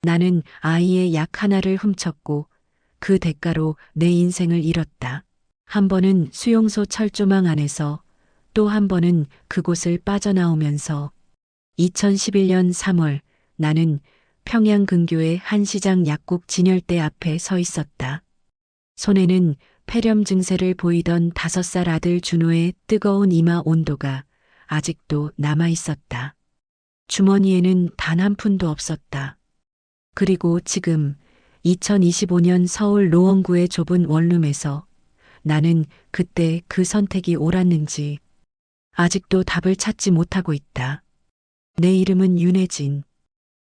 나는 아이의 약 하나를 훔쳤고 그 대가로 내 인생을 잃었다. 한 번은 수용소 철조망 안에서, 또 한 번은 그곳을 빠져나오면서. 2011년 3월 나는 평양 근교의 한 시장 약국 진열대 앞에 서 있었다. 손에는 폐렴 증세를 보이던 5살 아들 준호의 뜨거운 이마 온도가 아직도 남아 있었다. 주머니에는 단 한 푼도 없었다. 그리고 지금 2025년 서울 노원구의 좁은 원룸에서 나는 그때 그 선택이 옳았는지 아직도 답을 찾지 못하고 있다. 내 이름은 윤혜진.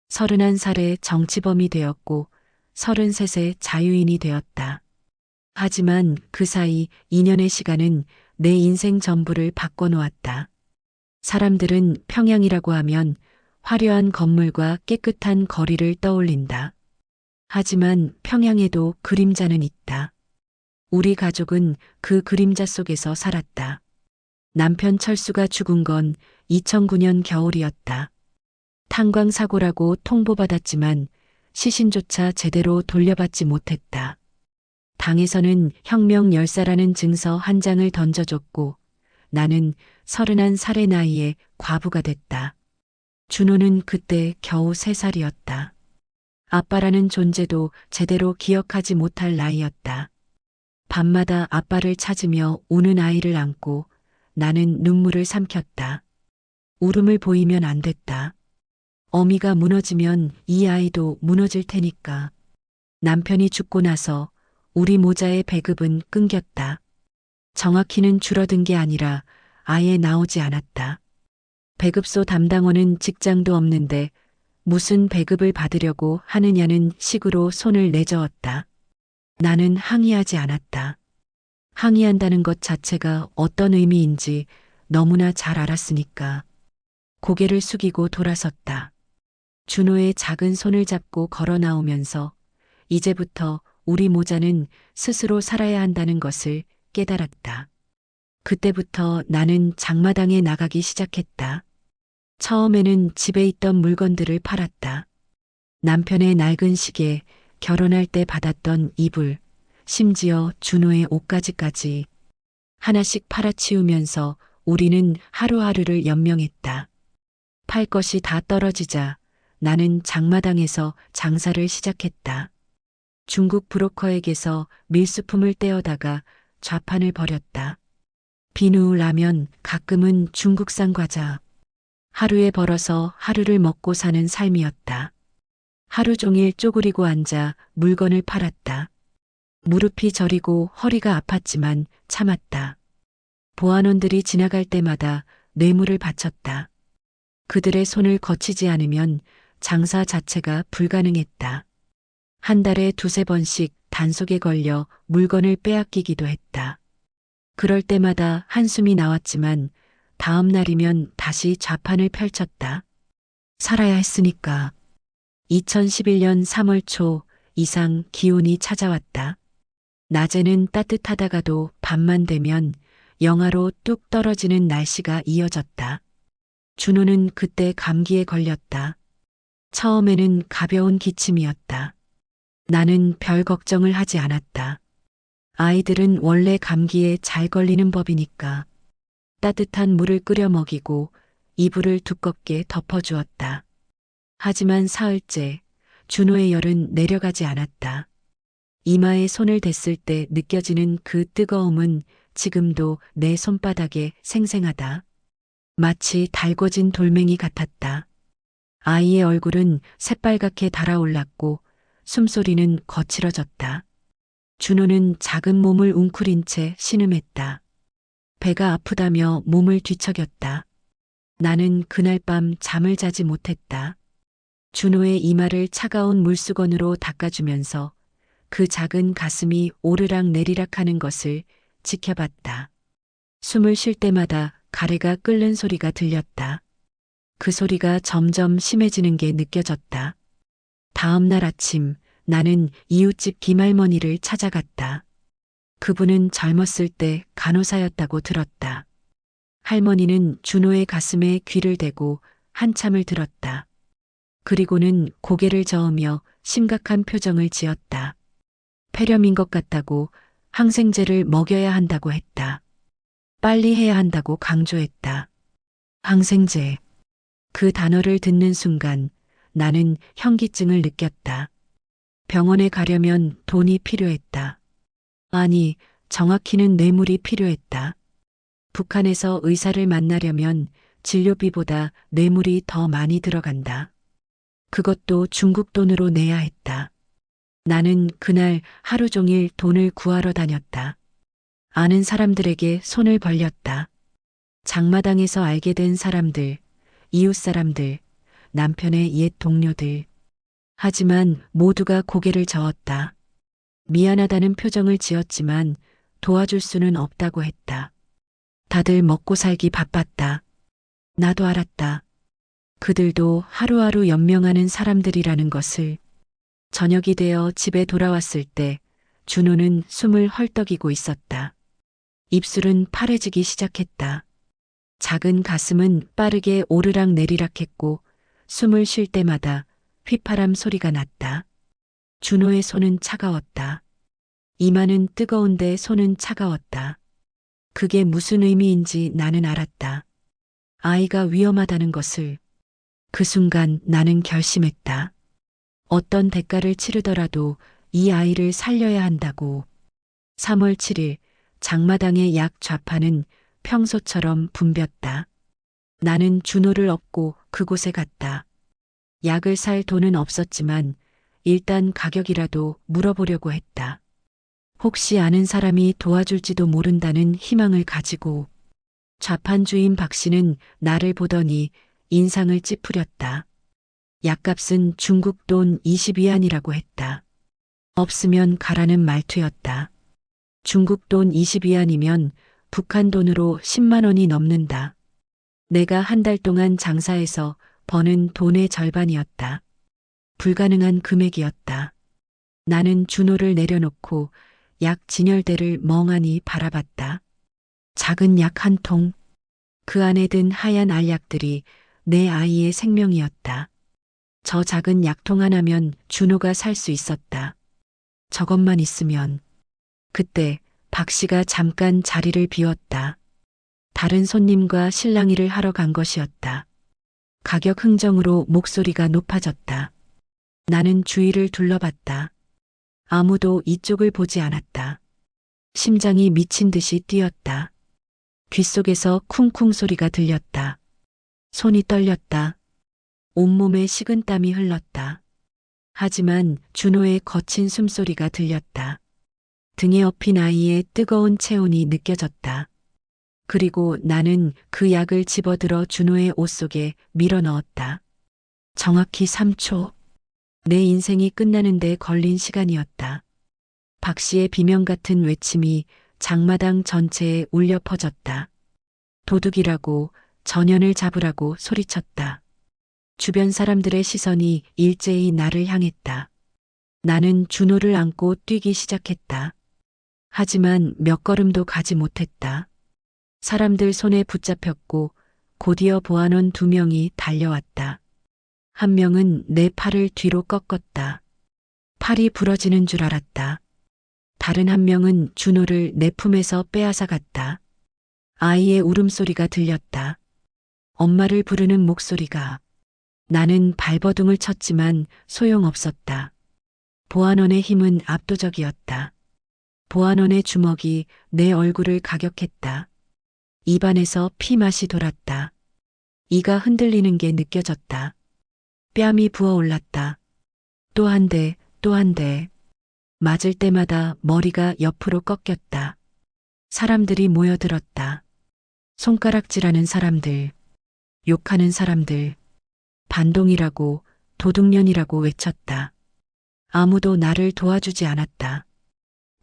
31살에 정치범이 되었고 33세 자유인이 되었다. 하지만 그 사이 2년의 시간은 내 인생 전부를 바꿔놓았다. 사람들은 평양이라고 하면 화려한 건물과 깨끗한 거리를 떠올린다. 하지만 평양에도 그림자는 있다. 우리 가족은 그 그림자 속에서 살았다. 남편 철수가 죽은 건 2009년 겨울이었다. 탄광 사고라고 통보받았지만 시신조차 제대로 돌려받지 못했다. 당에서는 혁명 열사라는 증서 한 장을 던져줬고 나는 31살의 나이에 과부가 됐다. 준호는 그때 겨우 3살이었다. 아빠라는 존재도 제대로 기억하지 못할 나이였다. 밤마다 아빠를 찾으며 우는 아이를 안고 나는 눈물을 삼켰다. 울음을 보이면 안 됐다. 어미가 무너지면 이 아이도 무너질 테니까. 남편이 죽고 나서 우리 모자의 배급은 끊겼다. 정확히는 줄어든 게 아니라 아예 나오지 않았다. 배급소 담당원은 직장도 없는데 무슨 배급을 받으려고 하느냐는 식으로 손을 내저었다. 나는 항의하지 않았다. 항의한다는 것 자체가 어떤 의미인지 너무나 잘 알았으니까. 고개를 숙이고 돌아섰다. 준호의 작은 손을 잡고 걸어 나오면서 이제부터 우리 모자는 스스로 살아야 한다는 것을 깨달았다. 그때부터 나는 장마당에 나가기 시작했다. 처음에는 집에 있던 물건들을 팔았다. 남편의 낡은 시계, 결혼할 때 받았던 이불, 심지어 준호의 옷가지까지 하나씩 팔아치우면서 우리는 하루하루를 연명했다. 팔 것이 다 떨어지자 나는 장마당에서 장사를 시작했다. 중국 브로커에게서 밀수품을 떼어다가 좌판을 벌였다. 비누, 라면, 가끔은 중국산 과자. 하루에 벌어서 하루를 먹고 사는 삶이었다. 하루 종일 쪼그리고 앉아 물건을 팔았다. 무릎이 저리고 허리가 아팠지만 참았다. 보안원들이 지나갈 때마다 뇌물을 바쳤다. 그들의 손을 거치지 않으면 장사 자체가 불가능했다. 한 달에 2~3번씩 단속에 걸려 물건을 빼앗기기도 했다. 그럴 때마다 한숨이 나왔지만 다음 날이면 다시 좌판을 펼쳤다. 살아야 했으니까. 2011년 3월 초 이상 기온이 찾아왔다. 낮에는 따뜻하다가도 밤만 되면 영하로 뚝 떨어지는 날씨가 이어졌다. 준호는 그때 감기에 걸렸다. 처음에는 가벼운 기침이었다. 나는 별 걱정을 하지 않았다. 아이들은 원래 감기에 잘 걸리는 법이니까. 따뜻한 물을 끓여 먹이고 이불을 두껍게 덮어주었다. 하지만 사흘째 준호의 열은 내려가지 않았다. 이마에 손을 댔을 때 느껴지는 그 뜨거움은 지금도 내 손바닥에 생생하다. 마치 달궈진 돌멩이 같았다. 아이의 얼굴은 새빨갛게 달아올랐고 숨소리는 거칠어졌다. 준호는 작은 몸을 웅크린 채 신음했다. 배가 아프다며 몸을 뒤척였다. 나는 그날 밤 잠을 자지 못했다. 준호의 이마를 차가운 물수건으로 닦아주면서 그 작은 가슴이 오르락 내리락 하는 것을 지켜봤다. 숨을 쉴 때마다 가래가 끓는 소리가 들렸다. 그 소리가 점점 심해지는 게 느껴졌다. 다음 날 아침 나는 이웃집 김할머니를 찾아갔다. 그분은 젊었을 때 간호사였다고 들었다. 할머니는 준호의 가슴에 귀를 대고 한참을 들었다. 그리고는 고개를 저으며 심각한 표정을 지었다. 폐렴인 것 같다고, 항생제를 먹여야 한다고 했다. 빨리 해야 한다고 강조했다. 항생제. 그 단어를 듣는 순간 나는 현기증을 느꼈다. 병원에 가려면 돈이 필요했다. 아니, 정확히는 뇌물이 필요했다. 북한에서 의사를 만나려면 진료비보다 뇌물이 더 많이 들어간다. 그것도 중국 돈으로 내야 했다. 나는 그날 하루 종일 돈을 구하러 다녔다. 아는 사람들에게 손을 벌렸다. 장마당에서 알게 된 사람들, 이웃 사람들, 남편의 옛 동료들. 하지만 모두가 고개를 저었다. 미안하다는 표정을 지었지만 도와줄 수는 없다고 했다. 다들 먹고 살기 바빴다. 나도 알았다. 그들도 하루하루 연명하는 사람들이라는 것을. 저녁이 되어 집에 돌아왔을 때 준호는 숨을 헐떡이고 있었다. 입술은 파래지기 시작했다. 작은 가슴은 빠르게 오르락 내리락 했고 숨을 쉴 때마다 휘파람 소리가 났다. 준호의 손은 차가웠다. 이마는 뜨거운데 손은 차가웠다. 그게 무슨 의미인지 나는 알았다. 아이가 위험하다는 것을. 그 순간 나는 결심했다. 어떤 대가를 치르더라도 이 아이를 살려야 한다고. 3월 7일 장마당의 약 좌파는 평소처럼 붐볐다. 나는 준호를 업고 그곳에 갔다. 약을 살 돈은 없었지만 일단 가격이라도 물어보려고 했다. 혹시 아는 사람이 도와줄지도 모른다는 희망을 가지고. 좌판 주인 박 씨는 나를 보더니 인상을 찌푸렸다. 약값은 중국 돈 20위안이라고 했다. 없으면 가라는 말투였다. 중국 돈 20위안이면 북한 돈으로 10만 원이 넘는다. 내가 한 달 동안 장사해서 버는 돈의 절반이었다. 불가능한 금액이었다. 나는 준호를 내려놓고 약 진열대를 멍하니 바라봤다. 작은 약 한 통. 그 안에 든 하얀 알약들이 내 아이의 생명이었다. 저 작은 약통 하나면 준호가 살 수 있었다. 저것만 있으면. 그때 박 씨가 잠깐 자리를 비웠다. 다른 손님과 실랑이를 하러 간 것이었다. 가격 흥정으로 목소리가 높아졌다. 나는 주위를 둘러봤다. 아무도 이쪽을 보지 않았다. 심장이 미친 듯이 뛰었다. 귓속에서 쿵쿵 소리가 들렸다. 손이 떨렸다. 온몸에 식은땀이 흘렀다. 하지만 준호의 거친 숨소리가 들렸다. 등에 업힌 아이의 뜨거운 체온이 느껴졌다. 그리고 나는 그 약을 집어들어 준호의 옷 속에 밀어 넣었다. 정확히 3초. 내 인생이 끝나는데 걸린 시간이었다. 박 씨의 비명 같은 외침이 장마당 전체에 울려 퍼졌다. 도둑이라고, 전현을 잡으라고 소리쳤다. 주변 사람들의 시선이 일제히 나를 향했다. 나는 준호를 안고 뛰기 시작했다. 하지만 몇 걸음도 가지 못했다. 사람들 손에 붙잡혔고 곧이어 보안원 2명이 달려왔다. 한 명은 내 팔을 뒤로 꺾었다. 팔이 부러지는 줄 알았다. 다른 한 명은 준호를 내 품에서 빼앗아 갔다. 아이의 울음소리가 들렸다. 엄마를 부르는 목소리가. 나는 발버둥을 쳤지만 소용없었다. 보안원의 힘은 압도적이었다. 보안원의 주먹이 내 얼굴을 가격했다. 입안에서 피맛이 돌았다. 이가 흔들리는 게 느껴졌다. 뺨이 부어올랐다. 또 한 대, 또 한 대. 맞을 때마다 머리가 옆으로 꺾였다. 사람들이 모여들었다. 손가락질하는 사람들, 욕하는 사람들, 반동이라고, 도둑년이라고 외쳤다. 아무도 나를 도와주지 않았다.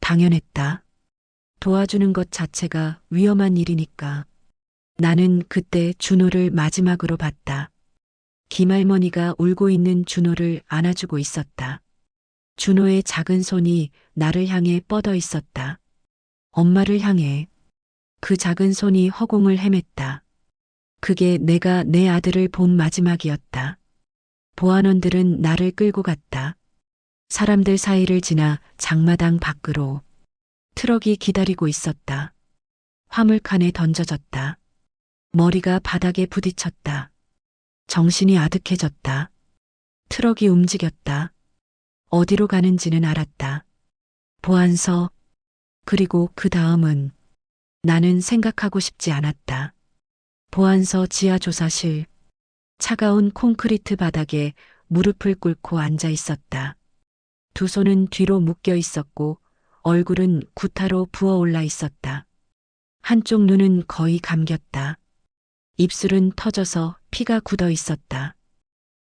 당연했다. 도와주는 것 자체가 위험한 일이니까. 나는 그때 준호를 마지막으로 봤다. 김할머니가 울고 있는 준호를 안아주고 있었다. 준호의 작은 손이 나를 향해 뻗어 있었다. 엄마를 향해. 그 작은 손이 허공을 헤맸다. 그게 내가 내 아들을 본 마지막이었다. 보안원들은 나를 끌고 갔다. 사람들 사이를 지나 장마당 밖으로. 트럭이 기다리고 있었다. 화물칸에 던져졌다. 머리가 바닥에 부딪혔다. 정신이 아득해졌다. 트럭이 움직였다. 어디로 가는지는 알았다. 보안서. 그리고 그 다음은 나는 생각하고 싶지 않았다. 보안서 지하 조사실. 차가운 콘크리트 바닥에 무릎을 꿇고 앉아 있었다. 두 손은 뒤로 묶여 있었고 얼굴은 구타로 부어올라 있었다. 한쪽 눈은 거의 감겼다. 입술은 터져서 피가 굳어 있었다.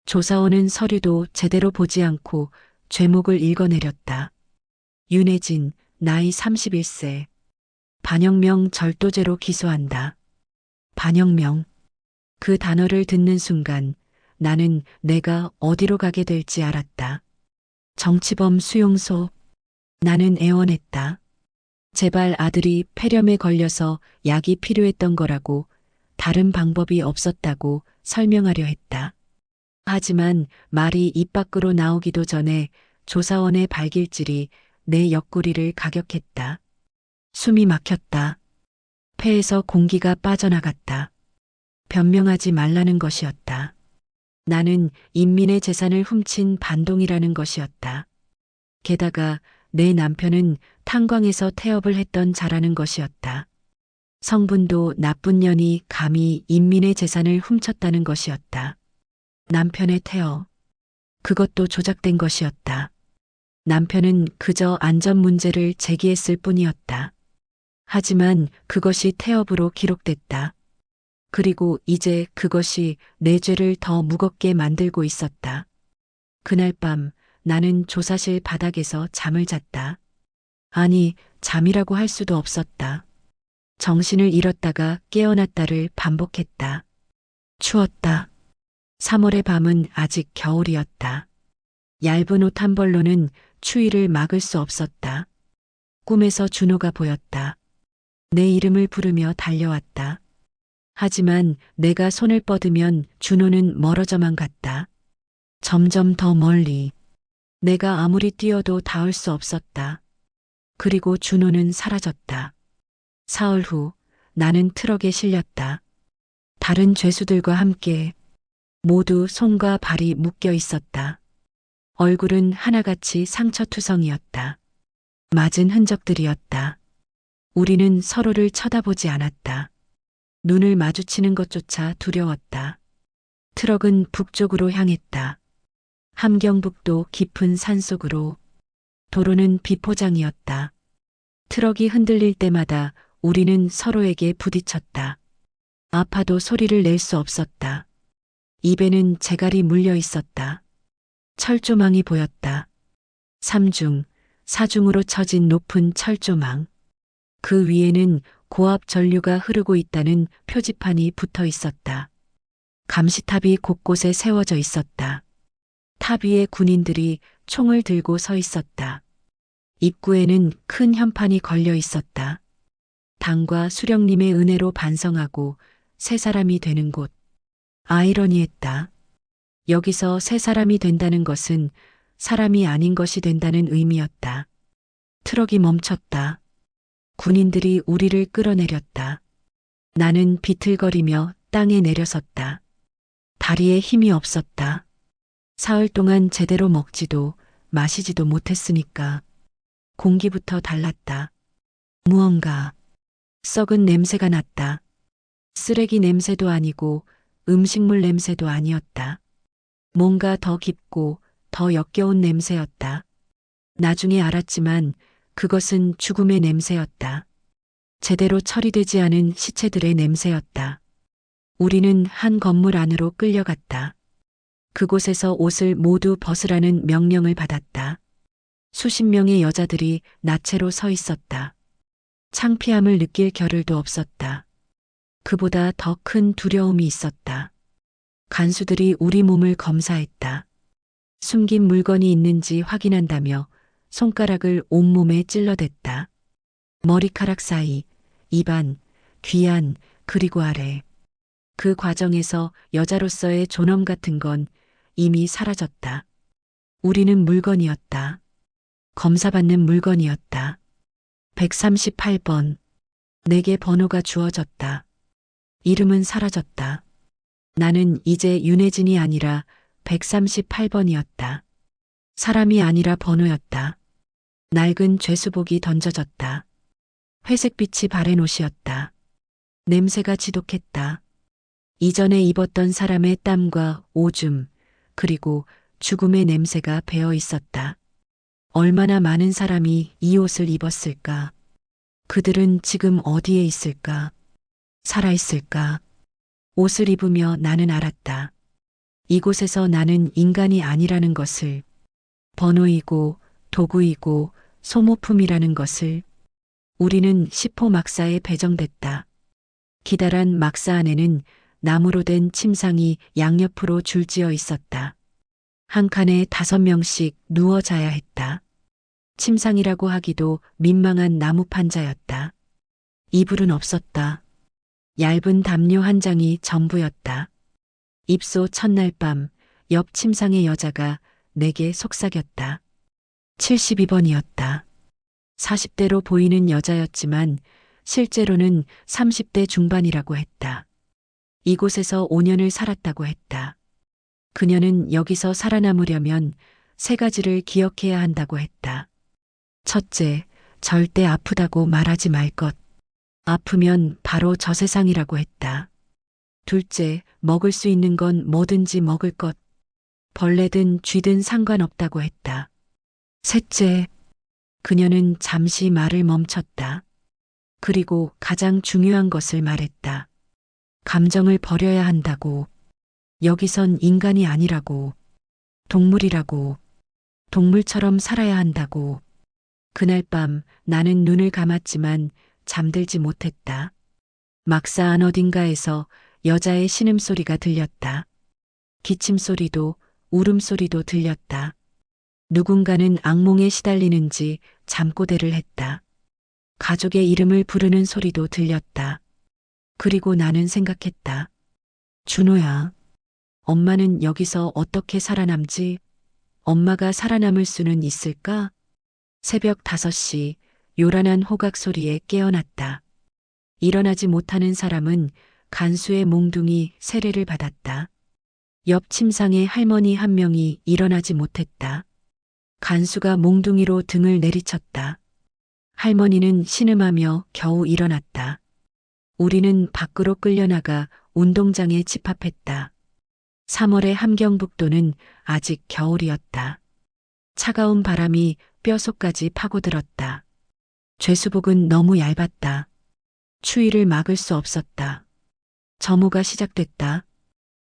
조사원은 서류도 제대로 보지 않고 죄목을 읽어내렸다. 윤혜진, 나이 31세. 반영명 절도죄로 기소한다. 반영명. 그 단어를 듣는 순간 나는 내가 어디로 가게 될지 알았다. 정치범 수용소. 나는 애원했다. 제발 아들이 폐렴에 걸려서 약이 필요했던 거라고, 다른 방법이 없었다고 설명하려 했다. 하지만 말이 입 밖으로 나오기도 전에 조사원의 발길질이 내 옆구리를 가격했다. 숨이 막혔다. 폐에서 공기가 빠져나갔다. 변명하지 말라는 것이었다. 나는 인민의 재산을 훔친 반동이라는 것이었다. 게다가 내 남편은 탄광에서 태업을 했던 자라는 것이었다. 성분도 나쁜 년이 감히 인민의 재산을 훔쳤다는 것이었다. 남편의 태업. 그것도 조작된 것이었다. 남편은 그저 안전 문제를 제기했을 뿐이었다. 하지만 그것이 태업으로 기록됐다. 그리고 이제 그것이 내 죄를 더 무겁게 만들고 있었다. 그날 밤 나는 조사실 바닥에서 잠을 잤다. 아니, 잠이라고 할 수도 없었다. 정신을 잃었다가 깨어났다를 반복했다. 추웠다. 3월의 밤은 아직 겨울이었다. 얇은 옷 한 벌로는 추위를 막을 수 없었다. 꿈에서 준호가 보였다. 내 이름을 부르며 달려왔다. 하지만 내가 손을 뻗으면 준호는 멀어져만 갔다. 점점 더 멀리. 내가 아무리 뛰어도 닿을 수 없었다. 그리고 준호는 사라졌다. 사흘 후 나는 트럭에 실렸다. 다른 죄수들과 함께. 모두 손과 발이 묶여 있었다. 얼굴은 하나같이 상처투성이었다. 맞은 흔적들이었다. 우리는 서로를 쳐다보지 않았다. 눈을 마주치는 것조차 두려웠다. 트럭은 북쪽으로 향했다. 함경북도 깊은 산속으로. 도로는 비포장이었다. 트럭이 흔들릴 때마다 우리는 서로에게 부딪혔다. 아파도 소리를 낼 수 없었다. 입에는 재갈이 물려 있었다. 철조망이 보였다. 3중, 4중으로 쳐진 높은 철조망. 그 위에는 고압 전류가 흐르고 있다는 표지판이 붙어 있었다. 감시탑이 곳곳에 세워져 있었다. 탑 위에 군인들이 총을 들고 서 있었다. 입구에는 큰 현판이 걸려 있었다. 당과 수령님의 은혜로 반성하고 새 사람이 되는 곳. 아이러니했다. 여기서 새 사람이 된다는 것은 사람이 아닌 것이 된다는 의미였다. 트럭이 멈췄다. 군인들이 우리를 끌어내렸다. 나는 비틀거리며 땅에 내려섰다. 다리에 힘이 없었다. 사흘 동안 제대로 먹지도 마시지도 못했으니까. 공기부터 달랐다. 무언가 썩은 냄새가 났다. 쓰레기 냄새도 아니고 음식물 냄새도 아니었다. 뭔가 더 깊고 더 역겨운 냄새였다. 나중에 알았지만 그것은 죽음의 냄새였다. 제대로 처리되지 않은 시체들의 냄새였다. 우리는 한 건물 안으로 끌려갔다. 그곳에서 옷을 모두 벗으라는 명령을 받았다. 수십 명의 여자들이 나체로 서 있었다. 창피함을 느낄 겨를도 없었다. 그보다 더 큰 두려움이 있었다. 간수들이 우리 몸을 검사했다. 숨긴 물건이 있는지 확인한다며 손가락을 온몸에 찔러댔다. 머리카락 사이, 입안, 귀안, 그리고 아래. 그 과정에서 여자로서의 존엄 같은 건 이미 사라졌다. 우리는 물건이었다. 검사받는 물건이었다. 138번. 내게 번호가 주어졌다. 이름은 사라졌다. 나는 이제 윤혜진이 아니라 138번이었다. 사람이 아니라 번호였다. 낡은 죄수복이 던져졌다. 회색빛이 바랜 옷이었다. 냄새가 지독했다. 이전에 입었던 사람의 땀과 오줌, 그리고 죽음의 냄새가 배어 있었다. 얼마나 많은 사람이 이 옷을 입었을까? 그들은 지금 어디에 있을까? 살아있을까? 옷을 입으며 나는 알았다. 이곳에서 나는 인간이 아니라는 것을, 번호이고 도구이고 소모품이라는 것을. 우리는 시포 막사에 배정됐다. 기다란 막사 안에는 나무로 된 침상이 양옆으로 줄지어 있었다. 한 칸에 5명씩 누워 자야 했다. 침상이라고 하기도 민망한 나무 판자였다. 이불은 없었다. 얇은 담요 한 장이 전부였다. 입소 첫날 밤 옆 침상의 여자가 내게 속삭였다. 72번이었다. 40대로 보이는 여자였지만 실제로는 30대 중반이라고 했다. 이곳에서 5년을 살았다고 했다. 그녀는 여기서 살아남으려면 3가지를 기억해야 한다고 했다. 첫째, 절대 아프다고 말하지 말 것. 아프면 바로 저 세상이라고 했다. 둘째, 먹을 수 있는 건 뭐든지 먹을 것. 벌레든 쥐든 상관없다고 했다. 셋째, 그녀는 잠시 말을 멈췄다. 그리고 가장 중요한 것을 말했다. 감정을 버려야 한다고. 여기선 인간이 아니라고. 동물이라고. 동물처럼 살아야 한다고. 그날 밤 나는 눈을 감았지만 잠들지 못했다. 막사 안 어딘가에서 여자의 신음소리가 들렸다. 기침소리도 울음소리도 들렸다. 누군가는 악몽에 시달리는지 잠꼬대를 했다. 가족의 이름을 부르는 소리도 들렸다. 그리고 나는 생각했다. 준호야, 엄마는 여기서 어떻게 살아남지? 엄마가 살아남을 수는 있을까? 새벽 5시 요란한 호각 소리에 깨어났다. 일어나지 못하는 사람은 간수의 몽둥이 세례를 받았다. 옆 침상의 할머니 한 명이 일어나지 못했다. 간수가 몽둥이로 등을 내리쳤다. 할머니는 신음하며 겨우 일어났다. 우리는 밖으로 끌려나가 운동장에 집합했다. 3월의 함경북도는 아직 겨울이었다. 차가운 바람이 뼛속까지 파고들었다. 죄수복은 너무 얇았다. 추위를 막을 수 없었다. 점호가 시작됐다.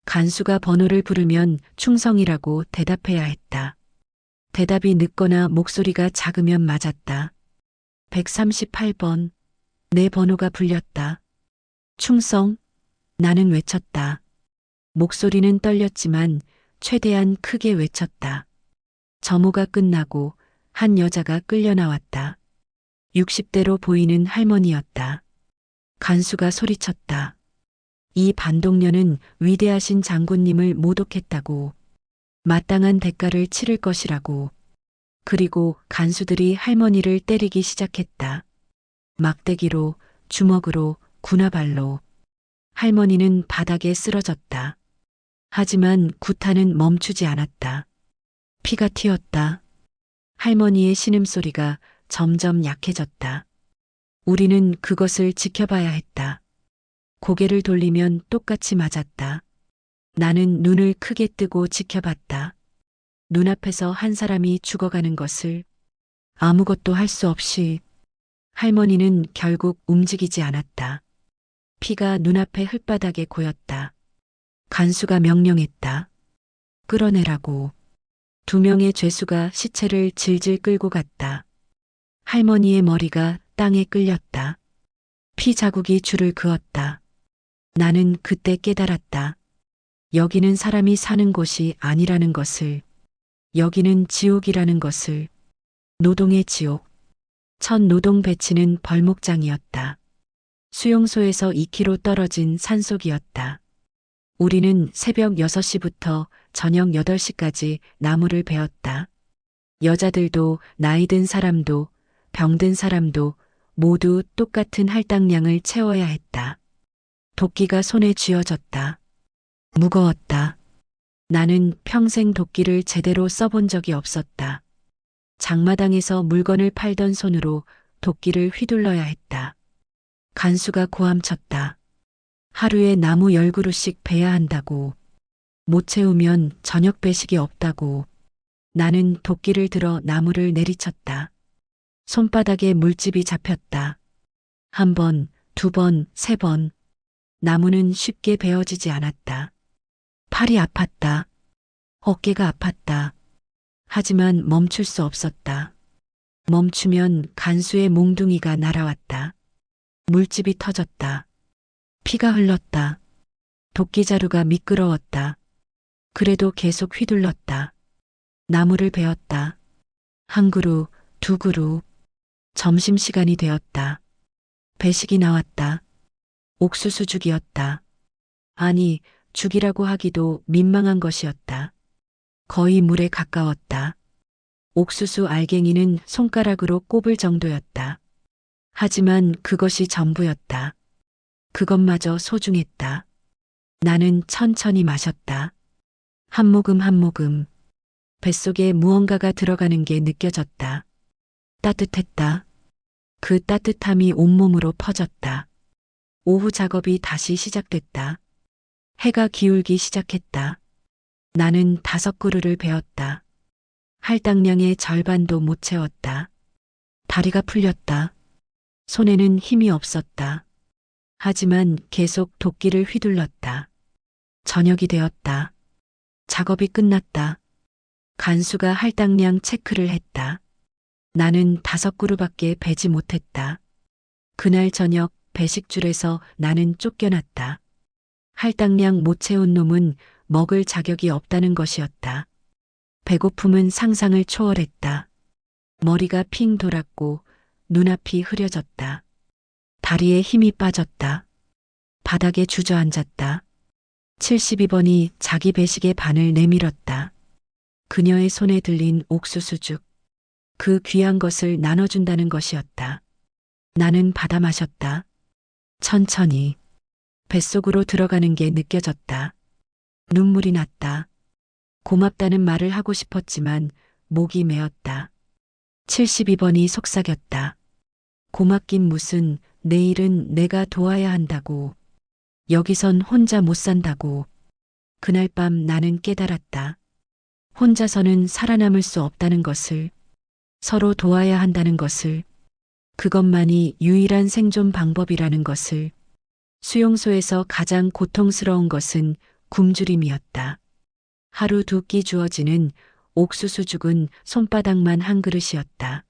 간수가 번호를 부르면 충성이라고 대답해야 했다. 대답이 늦거나 목소리가 작으면 맞았다. 138번. 내 번호가 불렸다. 충성. 나는 외쳤다. 목소리는 떨렸지만 최대한 크게 외쳤다. 점호가 끝나고 한 여자가 끌려 나왔다. 60대로 보이는 할머니였다. 간수가 소리쳤다. 이 반동녀는 위대하신 장군님을 모독했다고. 마땅한 대가를 치를 것이라고. 그리고 간수들이 할머니를 때리기 시작했다. 막대기로, 주먹으로, 군화발로. 할머니는 바닥에 쓰러졌다. 하지만 구타는 멈추지 않았다. 피가 튀었다. 할머니의 신음소리가 점점 약해졌다. 우리는 그것을 지켜봐야 했다. 고개를 돌리면 똑같이 맞았다. 나는 눈을 크게 뜨고 지켜봤다. 눈앞에서 한 사람이 죽어가는 것을. 아무것도 할 수 없이. 할머니는 결국 움직이지 않았다. 피가 눈앞의 흙바닥에 고였다. 간수가 명령했다. 끌어내라고. 2명의 죄수가 시체를 질질 끌고 갔다. 할머니의 머리가 땅에 끌렸다. 피 자국이 줄을 그었다. 나는 그때 깨달았다. 여기는 사람이 사는 곳이 아니라는 것을. 여기는 지옥이라는 것을. 노동의 지옥. 첫 노동 배치는 벌목장이었다. 수용소에서 2km 떨어진 산속이었다. 우리는 새벽 6시부터 저녁 8시까지 나무를 베었다. 여자들도 나이 든 사람도 병든 사람도 모두 똑같은 할당량을 채워야 했다. 도끼가 손에 쥐어졌다. 무거웠다. 나는 평생 도끼를 제대로 써본 적이 없었다. 장마당에서 물건을 팔던 손으로 도끼를 휘둘러야 했다. 간수가 고함쳤다. 하루에 나무 10그루씩 베야 한다고. 못 채우면 저녁 배식이 없다고. 나는 도끼를 들어 나무를 내리쳤다. 손바닥에 물집이 잡혔다. 1번, 2번, 3번. 나무는 쉽게 베어지지 않았다. 팔이 아팠다. 어깨가 아팠다. 하지만 멈출 수 없었다. 멈추면 간수의 몽둥이가 날아왔다. 물집이 터졌다. 피가 흘렀다. 도끼자루가 미끄러웠다. 그래도 계속 휘둘렀다. 나무를 베었다. 1그루, 2그루. 점심시간이 되었다. 배식이 나왔다. 옥수수죽이었다. 아니, 죽이라고 하기도 민망한 것이었다. 거의 물에 가까웠다. 옥수수 알갱이는 손가락으로 꼽을 정도였다. 하지만 그것이 전부였다. 그것마저 소중했다. 나는 천천히 마셨다. 한 모금 한 모금. 뱃속에 무언가가 들어가는 게 느껴졌다. 따뜻했다. 그 따뜻함이 온몸으로 퍼졌다. 오후 작업이 다시 시작됐다. 해가 기울기 시작했다. 나는 5그루를 베었다. 할당량의 절반도 못 채웠다. 다리가 풀렸다. 손에는 힘이 없었다. 하지만 계속 도끼를 휘둘렀다. 저녁이 되었다. 작업이 끝났다. 간수가 할당량 체크를 했다. 나는 5그루밖에 베지 못했다. 그날 저녁 배식줄에서 나는 쫓겨났다. 할당량 못 채운 놈은 먹을 자격이 없다는 것이었다. 배고픔은 상상을 초월했다. 머리가 핑 돌았고 눈앞이 흐려졌다. 다리에 힘이 빠졌다. 바닥에 주저앉았다. 72번이 자기 배식의 반을 내밀었다. 그녀의 손에 들린 옥수수죽. 그 귀한 것을 나눠준다는 것이었다. 나는 받아 마셨다. 천천히. 뱃속으로 들어가는 게 느껴졌다. 눈물이 났다. 고맙다는 말을 하고 싶었지만 목이 메었다. 72번이 속삭였다. 고맙긴 무슨, 내일은 내가 도와야 한다고. 여기선 혼자 못 산다고. 그날 밤 나는 깨달았다. 혼자서는 살아남을 수 없다는 것을, 서로 도와야 한다는 것을, 그것만이 유일한 생존 방법이라는 것을. 수용소에서 가장 고통스러운 것은 굶주림이었다. 하루 2끼 주어지는 옥수수죽은 손바닥만 한 그릇이었다.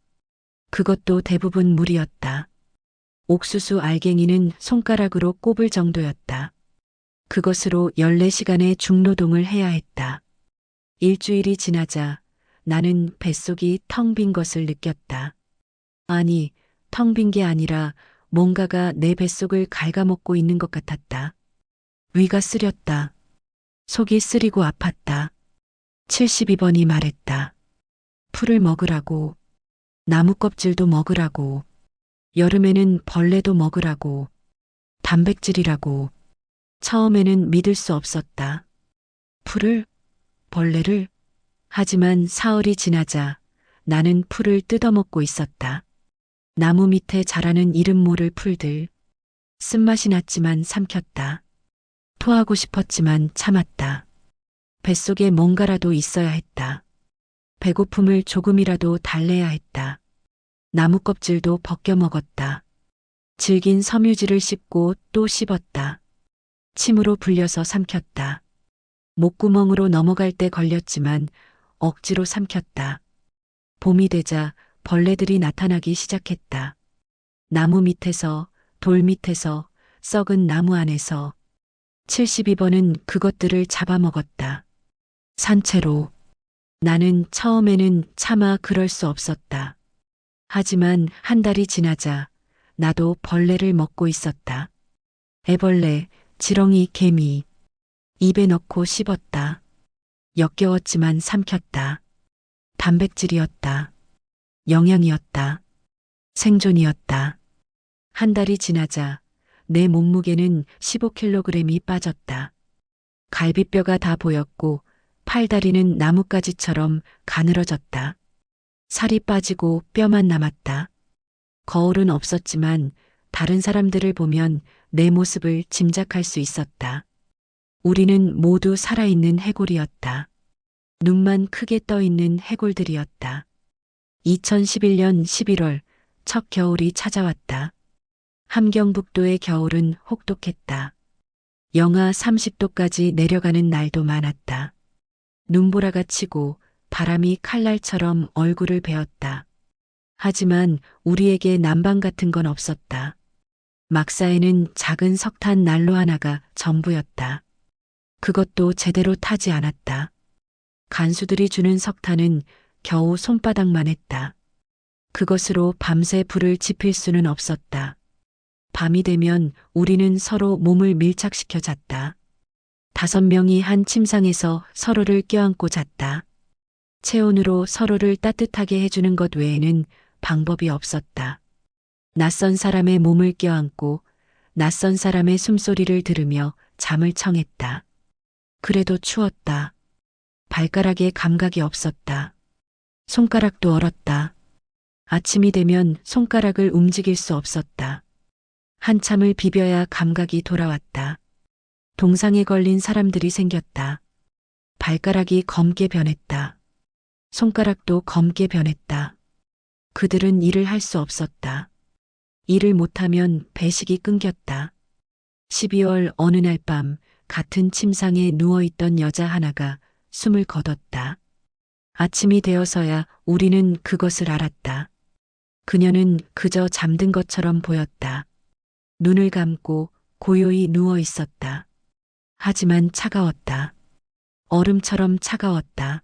그것도 대부분 물이었다. 옥수수 알갱이는 손가락으로 꼽을 정도였다. 그것으로 14시간의 중노동을 해야 했다. 일주일이 지나자 나는 뱃속이 텅 빈 것을 느꼈다. 아니, 텅 빈 게 아니라 뭔가가 내 뱃속을 갉아먹고 있는 것 같았다. 위가 쓰렸다. 속이 쓰리고 아팠다. 72번이 말했다. 풀을 먹으라고. 나무 껍질도 먹으라고. 여름에는 벌레도 먹으라고. 단백질이라고. 처음에는 믿을 수 없었다. 풀을? 벌레를? 하지만 사흘이 지나자 나는 풀을 뜯어먹고 있었다. 나무 밑에 자라는 이름 모를 풀들. 쓴맛이 났지만 삼켰다. 토하고 싶었지만 참았다. 뱃속에 뭔가라도 있어야 했다. 배고픔을 조금이라도 달래야 했다. 나무 껍질도 벗겨 먹었다. 질긴 섬유질을 씹고 또 씹었다. 침으로 불려서 삼켰다. 목구멍으로 넘어갈 때 걸렸지만 억지로 삼켰다. 봄이 되자 벌레들이 나타나기 시작했다. 나무 밑에서, 돌 밑에서, 썩은 나무 안에서. 72번은 그것들을 잡아먹었다. 산채로. 나는 처음에는 차마 그럴 수 없었다. 하지만 한 달이 지나자 나도 벌레를 먹고 있었다. 애벌레, 지렁이, 개미. 입에 넣고 씹었다. 역겨웠지만 삼켰다. 단백질이었다. 영양이었다. 생존이었다. 한 달이 지나자 내 몸무게는 15kg이 빠졌다. 갈비뼈가 다 보였고 팔다리는 나뭇가지처럼 가늘어졌다. 살이 빠지고 뼈만 남았다. 거울은 없었지만 다른 사람들을 보면 내 모습을 짐작할 수 있었다. 우리는 모두 살아있는 해골이었다. 눈만 크게 떠있는 해골들이었다. 2011년 11월 첫 겨울이 찾아왔다. 함경북도의 겨울은 혹독했다. 영하 30도까지 내려가는 날도 많았다. 눈보라가 치고 바람이 칼날처럼 얼굴을 베었다. 하지만 우리에게 난방 같은 건 없었다. 막사에는 작은 석탄 난로 하나가 전부였다. 그것도 제대로 타지 않았다. 간수들이 주는 석탄은 겨우 손바닥만 했다. 그것으로 밤새 불을 지필 수는 없었다. 밤이 되면 우리는 서로 몸을 밀착시켜 잤다. 5명이 한 침상에서 서로를 껴안고 잤다. 체온으로 서로를 따뜻하게 해주는 것 외에는 방법이 없었다. 낯선 사람의 몸을 껴안고 낯선 사람의 숨소리를 들으며 잠을 청했다. 그래도 추웠다. 발가락에 감각이 없었다. 손가락도 얼었다. 아침이 되면 손가락을 움직일 수 없었다. 한참을 비벼야 감각이 돌아왔다. 동상에 걸린 사람들이 생겼다. 발가락이 검게 변했다. 손가락도 검게 변했다. 그들은 일을 할 수 없었다. 일을 못하면 배식이 끊겼다. 12월 어느 날 밤 같은 침상에 누워있던 여자 하나가 숨을 거뒀다. 아침이 되어서야 우리는 그것을 알았다. 그녀는 그저 잠든 것처럼 보였다. 눈을 감고 고요히 누워 있었다. 하지만 차가웠다. 얼음처럼 차가웠다.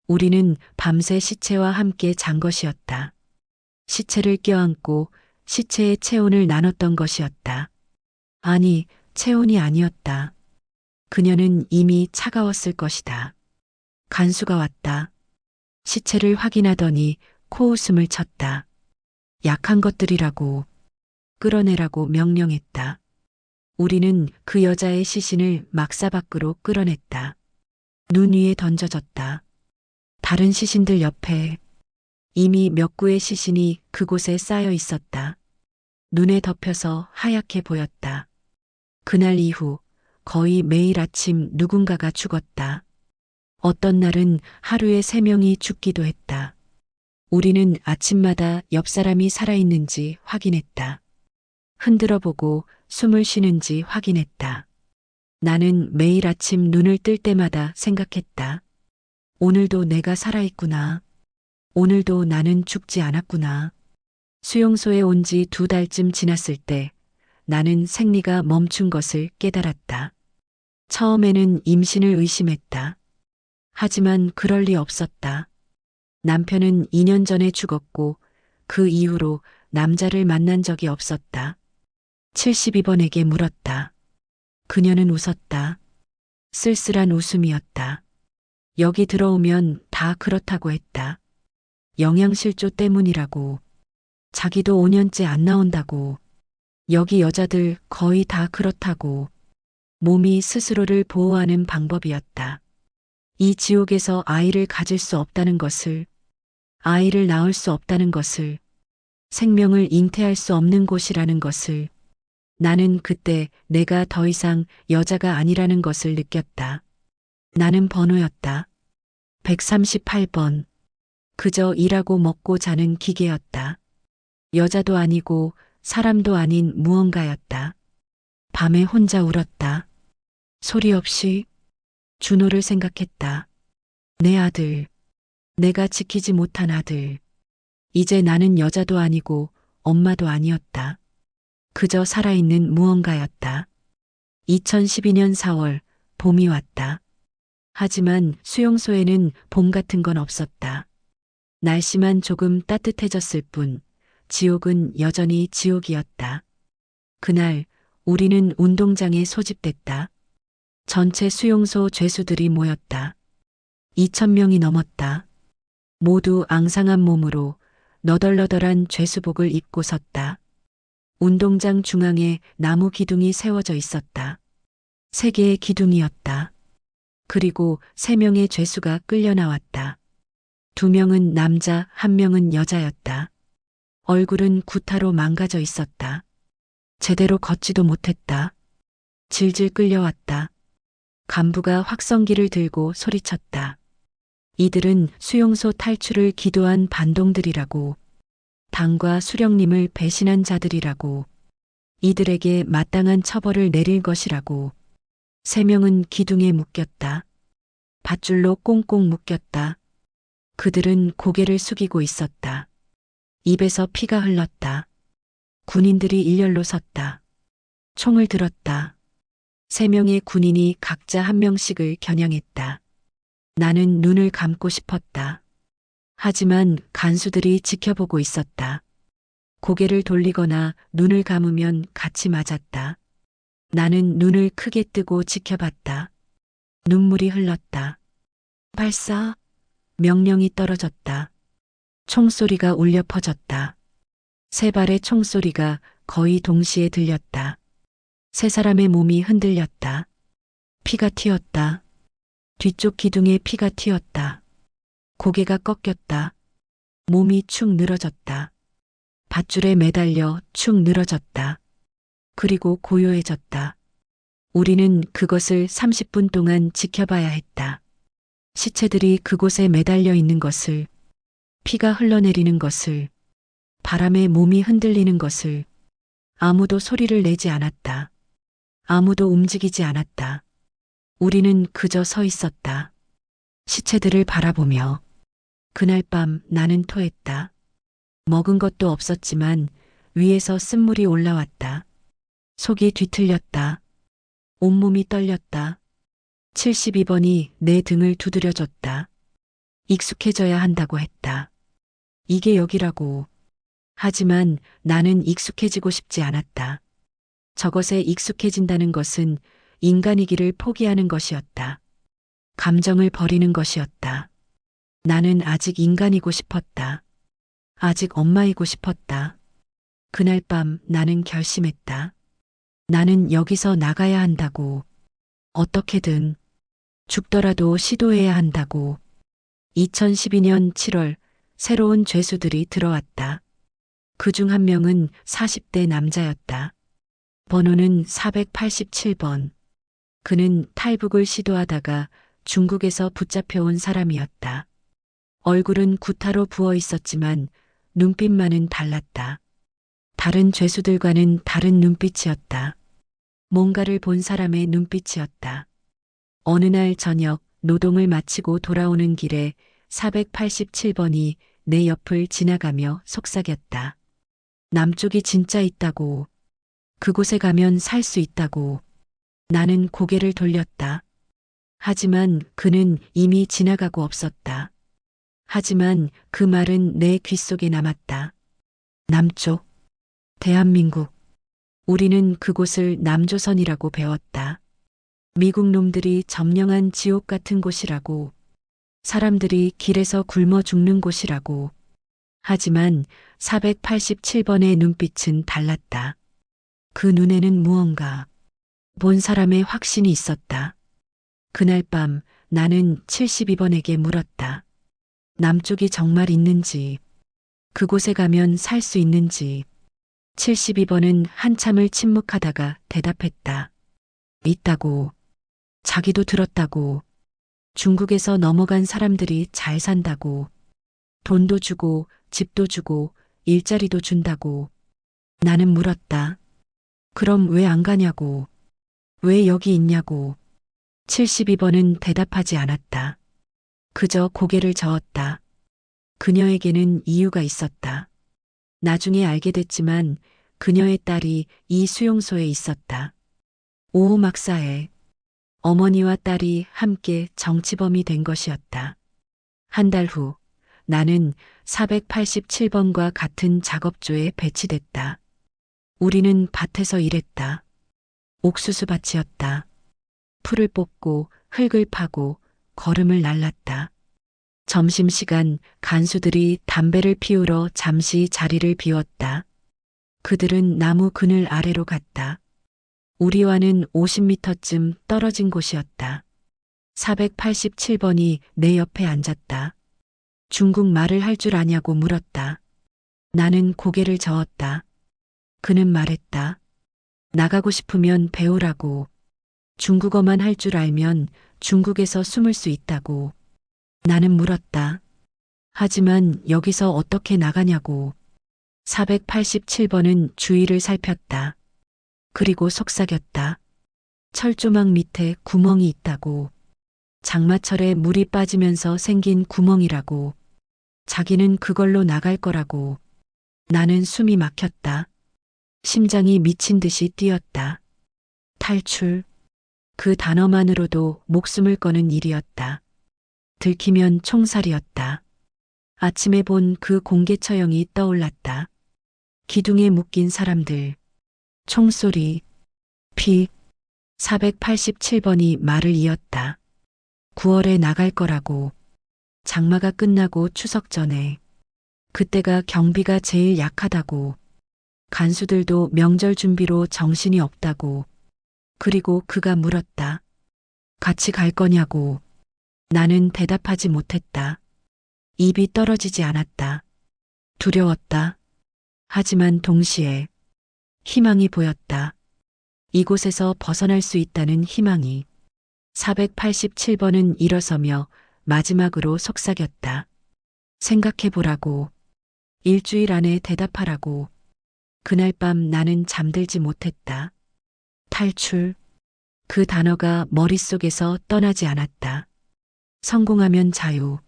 우리는 밤새 시체와 함께 잔 것이었다. 시체를 껴안고 시체의 체온을 나눴던 것이었다. 아니, 체온이 아니었다. 그녀는 이미 차가웠을 것이다. 간수가 왔다. 시체를 확인하더니 코웃음을 쳤다. 약한 것들이라고, 끌어내라고 명령했다. 우리는 그 여자의 시신을 막사 밖으로 끌어냈다. 눈 위에 던져졌다. 다른 시신들 옆에 이미 몇 구의 시신이 그곳에 쌓여 있었다. 눈에 덮여서 하얗게 보였다. 그날 이후 거의 매일 아침 누군가가 죽었다. 어떤 날은 하루에 3명이 죽기도 했다. 우리는 아침마다 옆 사람이 살아있는지 확인했다. 흔들어 보고 숨을 쉬는지 확인했다. 나는 매일 아침 눈을 뜰 때마다 생각했다. 오늘도 내가 살아있구나. 오늘도 나는 죽지 않았구나. 수용소에 온 지 2달쯤 지났을 때 나는 생리가 멈춘 것을 깨달았다. 처음에는 임신을 의심했다. 하지만 그럴 리 없었다. 남편은 2년 전에 죽었고 그 이후로 남자를 만난 적이 없었다. 72번에게 물었다. 그녀는 웃었다. 쓸쓸한 웃음이었다. 여기 들어오면 다 그렇다고 했다. 영양실조 때문이라고. 자기도 5년째 안 나온다고. 여기 여자들 거의 다 그렇다고. 몸이 스스로를 보호하는 방법이었다. 이 지옥에서 아이를 가질 수 없다는 것을, 아이를 낳을 수 없다는 것을, 생명을 잉태할 수 없는 곳이라는 것을, 나는 그때 내가 더 이상 여자가 아니라는 것을 느꼈다. 나는 번호였다. 138번. 그저 일하고 먹고 자는 기계였다. 여자도 아니고 사람도 아닌 무언가였다. 밤에 혼자 울었다. 소리 없이 준호를 생각했다. 내 아들. 내가 지키지 못한 아들. 이제 나는 여자도 아니고 엄마도 아니었다. 그저 살아있는 무언가였다. 2012년 4월 봄이 왔다. 하지만 수용소에는 봄 같은 건 없었다. 날씨만 조금 따뜻해졌을 뿐 지옥은 여전히 지옥이었다. 그날 우리는 운동장에 소집됐다. 전체 수용소 죄수들이 모였다. 2,000명이 넘었다. 모두 앙상한 몸으로 너덜너덜한 죄수복을 입고 섰다. 운동장 중앙에 나무 기둥이 세워져 있었다. 3개의 기둥이었다. 그리고 3명의 죄수가 끌려 나왔다. 2명은 남자, 1명은 여자였다. 얼굴은 구타로 망가져 있었다. 제대로 걷지도 못했다. 질질 끌려왔다. 간부가 확성기를 들고 소리쳤다. 이들은 수용소 탈출을 기도한 반동들이라고. 당과 수령님을 배신한 자들이라고. 이들에게 마땅한 처벌을 내릴 것이라고. 3명은 기둥에 묶였다. 밧줄로 꽁꽁 묶였다. 그들은 고개를 숙이고 있었다. 입에서 피가 흘렀다. 군인들이 일렬로 섰다. 총을 들었다. 3명의 군인이 각자 1명씩을 겨냥했다. 나는 눈을 감고 싶었다. 하지만 간수들이 지켜보고 있었다. 고개를 돌리거나 눈을 감으면 같이 맞았다. 나는 눈을 크게 뜨고 지켜봤다. 눈물이 흘렀다. 발사! 명령이 떨어졌다. 총소리가 울려 퍼졌다. 3발의 총소리가 거의 동시에 들렸다. 3사람의 몸이 흔들렸다. 피가 튀었다. 뒤쪽 기둥에 피가 튀었다. 고개가 꺾였다. 몸이 축 늘어졌다. 밧줄에 매달려 축 늘어졌다. 그리고 고요해졌다. 우리는 그것을 30분 동안 지켜봐야 했다. 시체들이 그곳에 매달려 있는 것을, 피가 흘러내리는 것을, 바람에 몸이 흔들리는 것을. 아무도 소리를 내지 않았다. 아무도 움직이지 않았다. 우리는 그저 서 있었다. 시체들을 바라보며. 그날 밤 나는 토했다. 먹은 것도 없었지만 위에서 쓴물이 올라왔다. 속이 뒤틀렸다. 온몸이 떨렸다. 72번이 내 등을 두드려줬다. 익숙해져야 한다고 했다. 이게 여기라고. 하지만 나는 익숙해지고 싶지 않았다. 저것에 익숙해진다는 것은 인간이기를 포기하는 것이었다. 감정을 버리는 것이었다. 나는 아직 인간이고 싶었다. 아직 엄마이고 싶었다. 그날 밤 나는 결심했다. 나는 여기서 나가야 한다고. 어떻게든 죽더라도 시도해야 한다고. 2012년 7월 새로운 죄수들이 들어왔다. 그중 1명은 40대 남자였다. 번호는 487번. 그는 탈북을 시도하다가 중국에서 붙잡혀온 사람이었다. 얼굴은 구타로 부어 있었지만 눈빛만은 달랐다. 다른 죄수들과는 다른 눈빛이었다. 뭔가를 본 사람의 눈빛이었다. 어느 날 저녁 노동을 마치고 돌아오는 길에 487번이 내 옆을 지나가며 속삭였다. 남쪽이 진짜 있다고. 그곳에 가면 살 수 있다고. 나는 고개를 돌렸다. 하지만 그는 이미 지나가고 없었다. 하지만 그 말은 내 귓속에 남았다. 남쪽. 대한민국. 우리는 그곳을 남조선이라고 배웠다. 미국 놈들이 점령한 지옥 같은 곳이라고. 사람들이 길에서 굶어 죽는 곳이라고. 하지만 487번의 눈빛은 달랐다. 그 눈에는 무언가 본 사람의 확신이 있었다. 그날 밤 나는 72번에게 물었다. 남쪽이 정말 있는지, 그곳에 가면 살 수 있는지. 72번은 한참을 침묵하다가 대답했다. 있다고. 자기도 들었다고. 중국에서 넘어간 사람들이 잘 산다고. 돈도 주고 집도 주고 일자리도 준다고. 나는 물었다. 그럼 왜 안 가냐고. 왜 여기 있냐고. 72번은 대답하지 않았다. 그저 고개를 저었다. 그녀에게는 이유가 있었다. 나중에 알게 됐지만 그녀의 딸이 이 수용소에 있었다. 오호막사에 어머니와 딸이 함께 정치범이 된 것이었다. 한 달 후 나는 487번과 같은 작업조에 배치됐다. 우리는 밭에서 일했다. 옥수수 밭이었다. 풀을 뽑고 흙을 파고 거름을 날랐다. 점심시간 간수들이 담배를 피우러 잠시 자리를 비웠다. 그들은 나무 그늘 아래로 갔다. 우리와는 50m쯤 떨어진 곳이었다. 487번이 내 옆에 앉았다. 중국말을 할 줄 아냐고 물었다. 나는 고개를 저었다. 그는 말했다. 나가고 싶으면 배우라고. 중국어만 할 줄 알면 중국에서 숨을 수 있다고. 나는 물었다. 하지만 여기서 어떻게 나가냐고. 487번은 주위를 살폈다. 그리고 속삭였다. 철조망 밑에 구멍이 있다고. 장마철에 물이 빠지면서 생긴 구멍이라고. 자기는 그걸로 나갈 거라고. 나는 숨이 막혔다. 심장이 미친 듯이 뛰었다. 탈출. 그 단어만으로도 목숨을 거는 일이었다. 들키면 총살이었다. 아침에 본 그 공개 처형이 떠올랐다. 기둥에 묶인 사람들. 총소리. 피. 487번이 말을 이었다. 9월에 나갈 거라고. 장마가 끝나고 추석 전에. 그때가 경비가 제일 약하다고. 간수들도 명절 준비로 정신이 없다고. 그리고 그가 물었다. 같이 갈 거냐고. 나는 대답하지 못했다. 입이 떨어지지 않았다. 두려웠다. 하지만 동시에 희망이 보였다. 이곳에서 벗어날 수 있다는 희망이. 487번은 일어서며 마지막으로 속삭였다. 생각해보라고. 일주일 안에 대답하라고. 그날 밤 나는 잠들지 못했다. 탈출. 그 단어가 머릿속에서 떠나지 않았다. 성공하면 자유.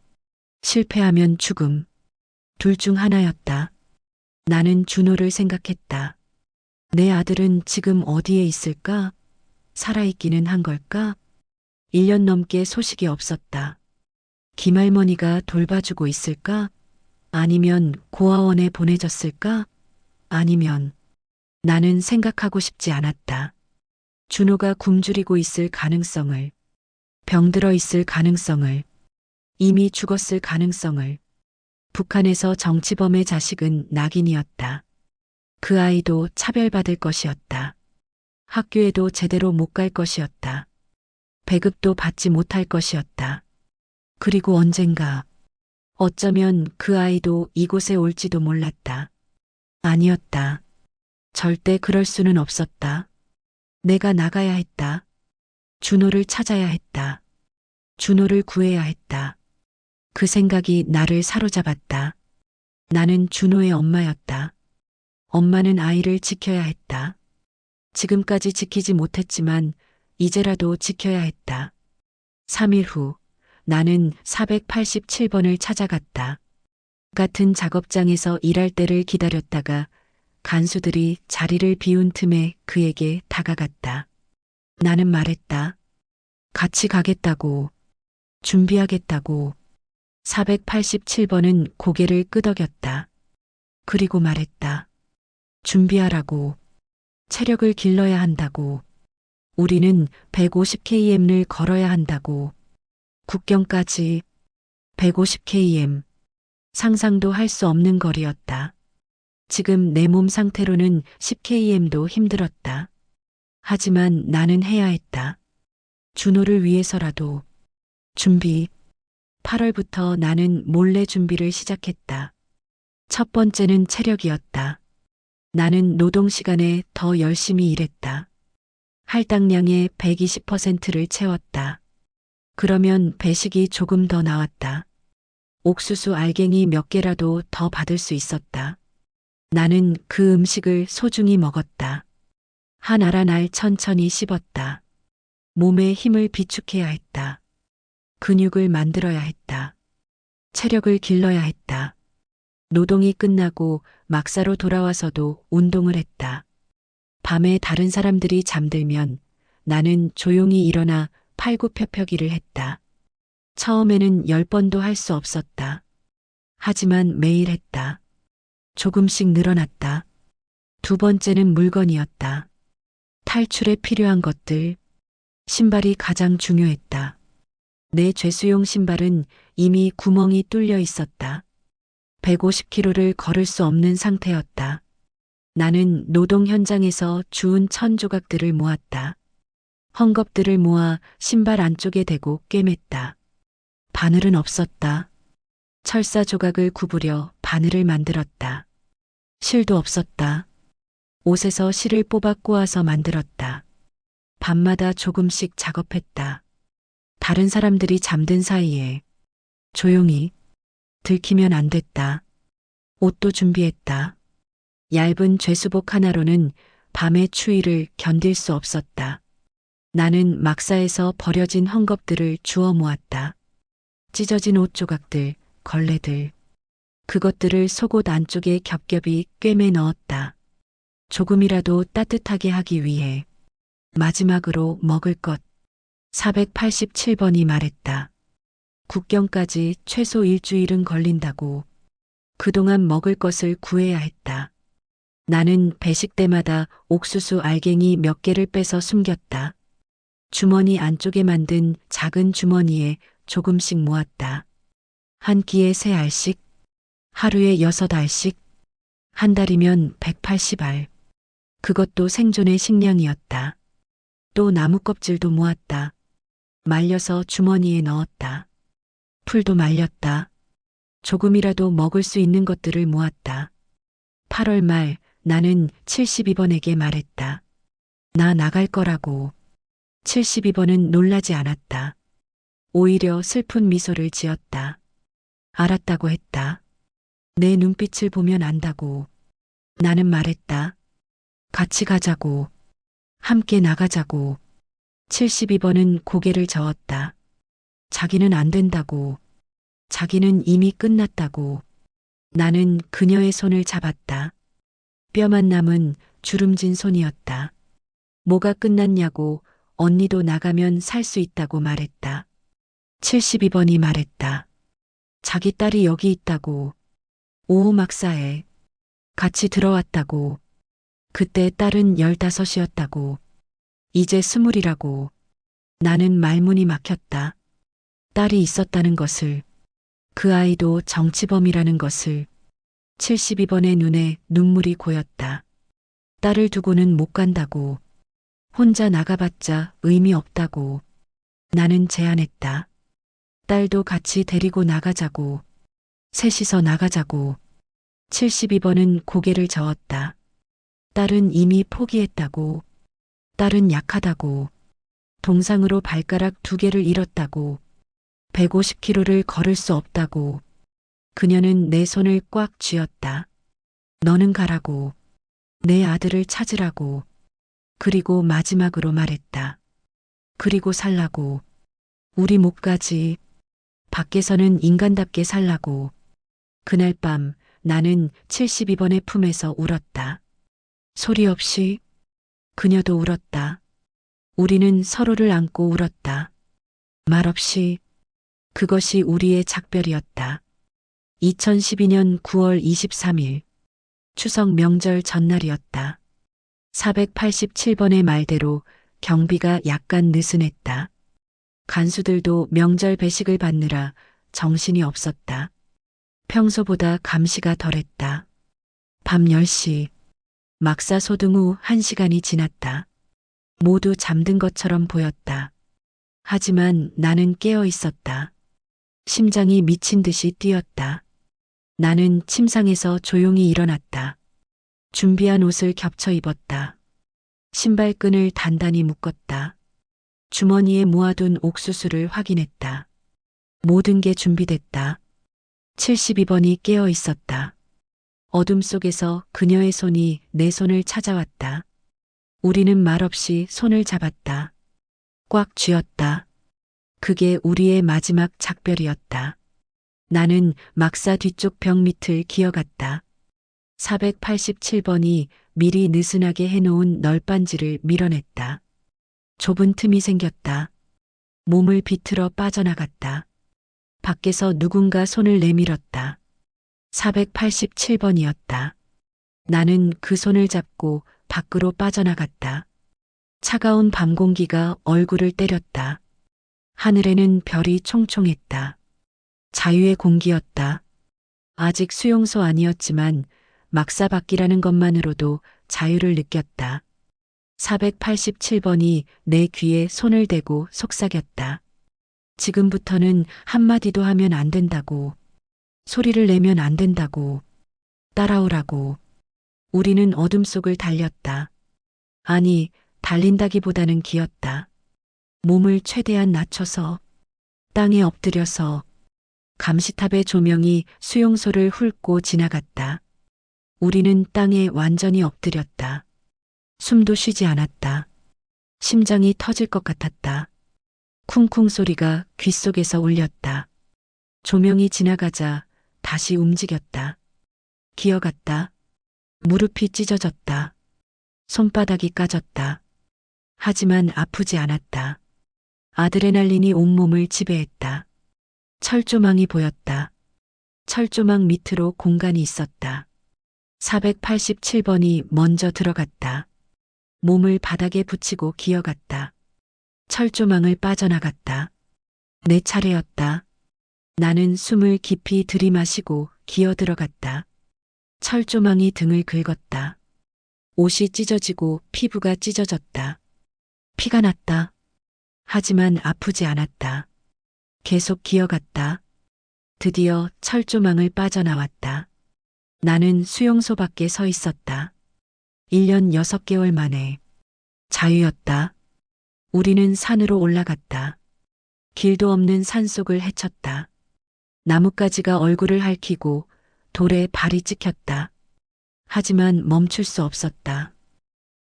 실패하면 죽음. 둘 중 하나였다. 나는 준호를 생각했다. 내 아들은 지금 어디에 있을까? 살아있기는 한 걸까? 1년 넘게 소식이 없었다. 김할머니가 돌봐주고 있을까? 아니면 고아원에 보내졌을까? 아니면 나는 생각하고 싶지 않았다. 준호가 굶주리고 있을 가능성을, 병들어 있을 가능성을, 이미 죽었을 가능성을. 북한에서 정치범의 자식은 낙인이었다. 그 아이도 차별받을 것이었다. 학교에도 제대로 못 갈 것이었다. 배급도 받지 못할 것이었다. 그리고 언젠가 어쩌면 그 아이도 이곳에 올지도 몰랐다. 아니었다. 절대 그럴 수는 없었다. 내가 나가야 했다. 준호를 찾아야 했다. 준호를 구해야 했다. 그 생각이 나를 사로잡았다. 나는 준호의 엄마였다. 엄마는 아이를 지켜야 했다. 지금까지 지키지 못했지만 이제라도 지켜야 했다. 3일 후 나는 487번을 찾아갔다. 같은 작업장에서 일할 때를 기다렸다가 간수들이 자리를 비운 틈에 그에게 다가갔다. 나는 말했다. 같이 가겠다고. 준비하겠다고. 487번은 고개를 끄덕였다. 그리고 말했다. 준비하라고. 체력을 길러야 한다고. 우리는 150km를 걸어야 한다고. 국경까지 150km. 상상도 할 수 없는 거리였다. 지금 내 몸 상태로는 10km도 힘들었다. 하지만 나는 해야 했다. 준호를 위해서라도. 준비. 8월부터 나는 몰래 준비를 시작했다. 첫 번째는 체력이었다. 나는 노동 시간에 더 열심히 일했다. 할당량의 120%를 채웠다. 그러면 배식이 조금 더 나왔다. 옥수수 알갱이 몇 개라도 더 받을 수 있었다. 나는 그 음식을 소중히 먹었다. 한 알 한 알 천천히 씹었다. 몸에 힘을 비축해야 했다. 근육을 만들어야 했다. 체력을 길러야 했다. 노동이 끝나고 막사로 돌아와서도 운동을 했다. 밤에 다른 사람들이 잠들면 나는 조용히 일어나 팔굽혀펴기를 했다. 처음에는 10번도 할 수 없었다. 하지만 매일 했다. 조금씩 늘어났다. 두 번째는 물건이었다. 탈출에 필요한 것들. 신발이 가장 중요했다. 내 죄수용 신발은 이미 구멍이 뚫려 있었다. 150km를 걸을 수 없는 상태였다. 나는 노동 현장에서 주운 천 조각들을 모았다. 헝겊들을 모아 신발 안쪽에 대고 꿰맸다. 바늘은 없었다. 철사 조각을 구부려 바늘을 만들었다. 실도 없었다. 옷에서 실을 뽑아 꼬아서 만들었다. 밤마다 조금씩 작업했다. 다른 사람들이 잠든 사이에 조용히. 들키면 안 됐다. 옷도 준비했다. 얇은 죄수복 하나로는 밤의 추위를 견딜 수 없었다. 나는 막사에서 버려진 헝겊들을 주워 모았다. 찢어진 옷 조각들, 걸레들. 그것들을 속옷 안쪽에 겹겹이 꿰매 넣었다. 조금이라도 따뜻하게 하기 위해. 마지막으로 먹을 것. 487번이 말했다. 국경까지 최소 일주일은 걸린다고. 그동안 먹을 것을 구해야 했다. 나는 배식 때마다 옥수수 알갱이 몇 개를 빼서 숨겼다. 주머니 안쪽에 만든 작은 주머니에 조금씩 모았다. 한 끼에 3알씩, 하루에 6알씩, 한 달이면 180알. 그것도 생존의 식량이었다. 또 나무 껍질도 모았다. 말려서 주머니에 넣었다. 풀도 말렸다. 조금이라도 먹을 수 있는 것들을 모았다. 8월 말 나는 72번에게 말했다. 나 나갈 거라고. 72번은 놀라지 않았다. 오히려 슬픈 미소를 지었다. 알았다고 했다. 내 눈빛을 보면 안다고. 나는 말했다. 같이 가자고. 함께 나가자고. 72번은 고개를 저었다. 자기는 안 된다고. 자기는 이미 끝났다고. 나는 그녀의 손을 잡았다. 뼈만 남은 주름진 손이었다. 뭐가 끝났냐고. 언니도 나가면 살 수 있다고 말했다. 72번이 말했다. 자기 딸이 여기 있다고. 오후 막사에 같이 들어왔다고. 그때 딸은 15이었다고. 이제 20이라고. 나는 말문이 막혔다. 딸이 있었다는 것을. 그 아이도 정치범이라는 것을. 72번의 눈에 눈물이 고였다. 딸을 두고는 못 간다고. 혼자 나가봤자 의미 없다고. 나는 제안했다. 딸도 같이 데리고 나가자고. 셋이서 나가자고. 72번은 고개를 저었다. 딸은 이미 포기했다고. 딸은 약하다고. 동상으로 발가락 2개를 잃었다고. 150km를 걸을 수 없다고. 그녀는 내 손을 꽉 쥐었다. 너는 가라고. 내 아들을 찾으라고. 그리고 마지막으로 말했다. 그리고 살라고. 우리 못 가지. 밖에서는 인간답게 살라고. 그날 밤 나는 72번의 품에서 울었다. 소리 없이. 그녀도 울었다. 우리는 서로를 안고 울었다. 말없이. 그것이 우리의 작별이었다. 2012년 9월 23일. 추석 명절 전날이었다. 487번의 말대로 경비가 약간 느슨했다. 간수들도 명절 배식을 받느라 정신이 없었다. 평소보다 감시가 덜했다. 밤 10시. 막사 소등 후 1시간이 지났다. 모두 잠든 것처럼 보였다. 하지만 나는 깨어 있었다. 심장이 미친 듯이 뛰었다. 나는 침상에서 조용히 일어났다. 준비한 옷을 겹쳐 입었다. 신발끈을 단단히 묶었다. 주머니에 모아둔 옥수수를 확인했다. 모든 게 준비됐다. 72번이 깨어 있었다. 어둠 속에서 그녀의 손이 내 손을 찾아왔다. 우리는 말없이 손을 잡았다. 꽉 쥐었다. 그게 우리의 마지막 작별이었다. 나는 막사 뒤쪽 벽 밑을 기어갔다. 487번이 미리 느슨하게 해놓은 널빤지를 밀어냈다. 좁은 틈이 생겼다. 몸을 비틀어 빠져나갔다. 밖에서 누군가 손을 내밀었다. 487번이었다. 나는 그 손을 잡고 밖으로 빠져나갔다. 차가운 밤 공기가 얼굴을 때렸다. 하늘에는 별이 총총했다. 자유의 공기였다. 아직 수용소 아니었지만 막사밖이라는 것만으로도 자유를 느꼈다. 487번이 내 귀에 손을 대고 속삭였다. 지금부터는 한마디도 하면 안 된다고. 소리를 내면 안 된다고. 따라오라고. 우리는 어둠 속을 달렸다. 아니, 달린다기보다는 기었다. 몸을 최대한 낮춰서, 땅에 엎드려서, 감시탑의 조명이 수용소를 훑고 지나갔다. 우리는 땅에 완전히 엎드렸다. 숨도 쉬지 않았다. 심장이 터질 것 같았다. 쿵쿵 소리가 귓속에서 울렸다. 조명이 지나가자 다시 움직였다. 기어갔다. 무릎이 찢어졌다. 손바닥이 까졌다. 하지만 아프지 않았다. 아드레날린이 온몸을 지배했다. 철조망이 보였다. 철조망 밑으로 공간이 있었다. 487번이 먼저 들어갔다. 몸을 바닥에 붙이고 기어갔다. 철조망을 빠져나갔다. 내 차례였다. 나는 숨을 깊이 들이마시고 기어 들어갔다. 철조망이 등을 긁었다. 옷이 찢어지고 피부가 찢어졌다. 피가 났다. 하지만 아프지 않았다. 계속 기어갔다. 드디어 철조망을 빠져나왔다. 나는 수용소 밖에 서 있었다. 1년 6개월 만에 자유였다. 우리는 산으로 올라갔다. 길도 없는 산속을 헤쳤다. 나뭇가지가 얼굴을 핥히고 돌에 발이 찍혔다. 하지만 멈출 수 없었다.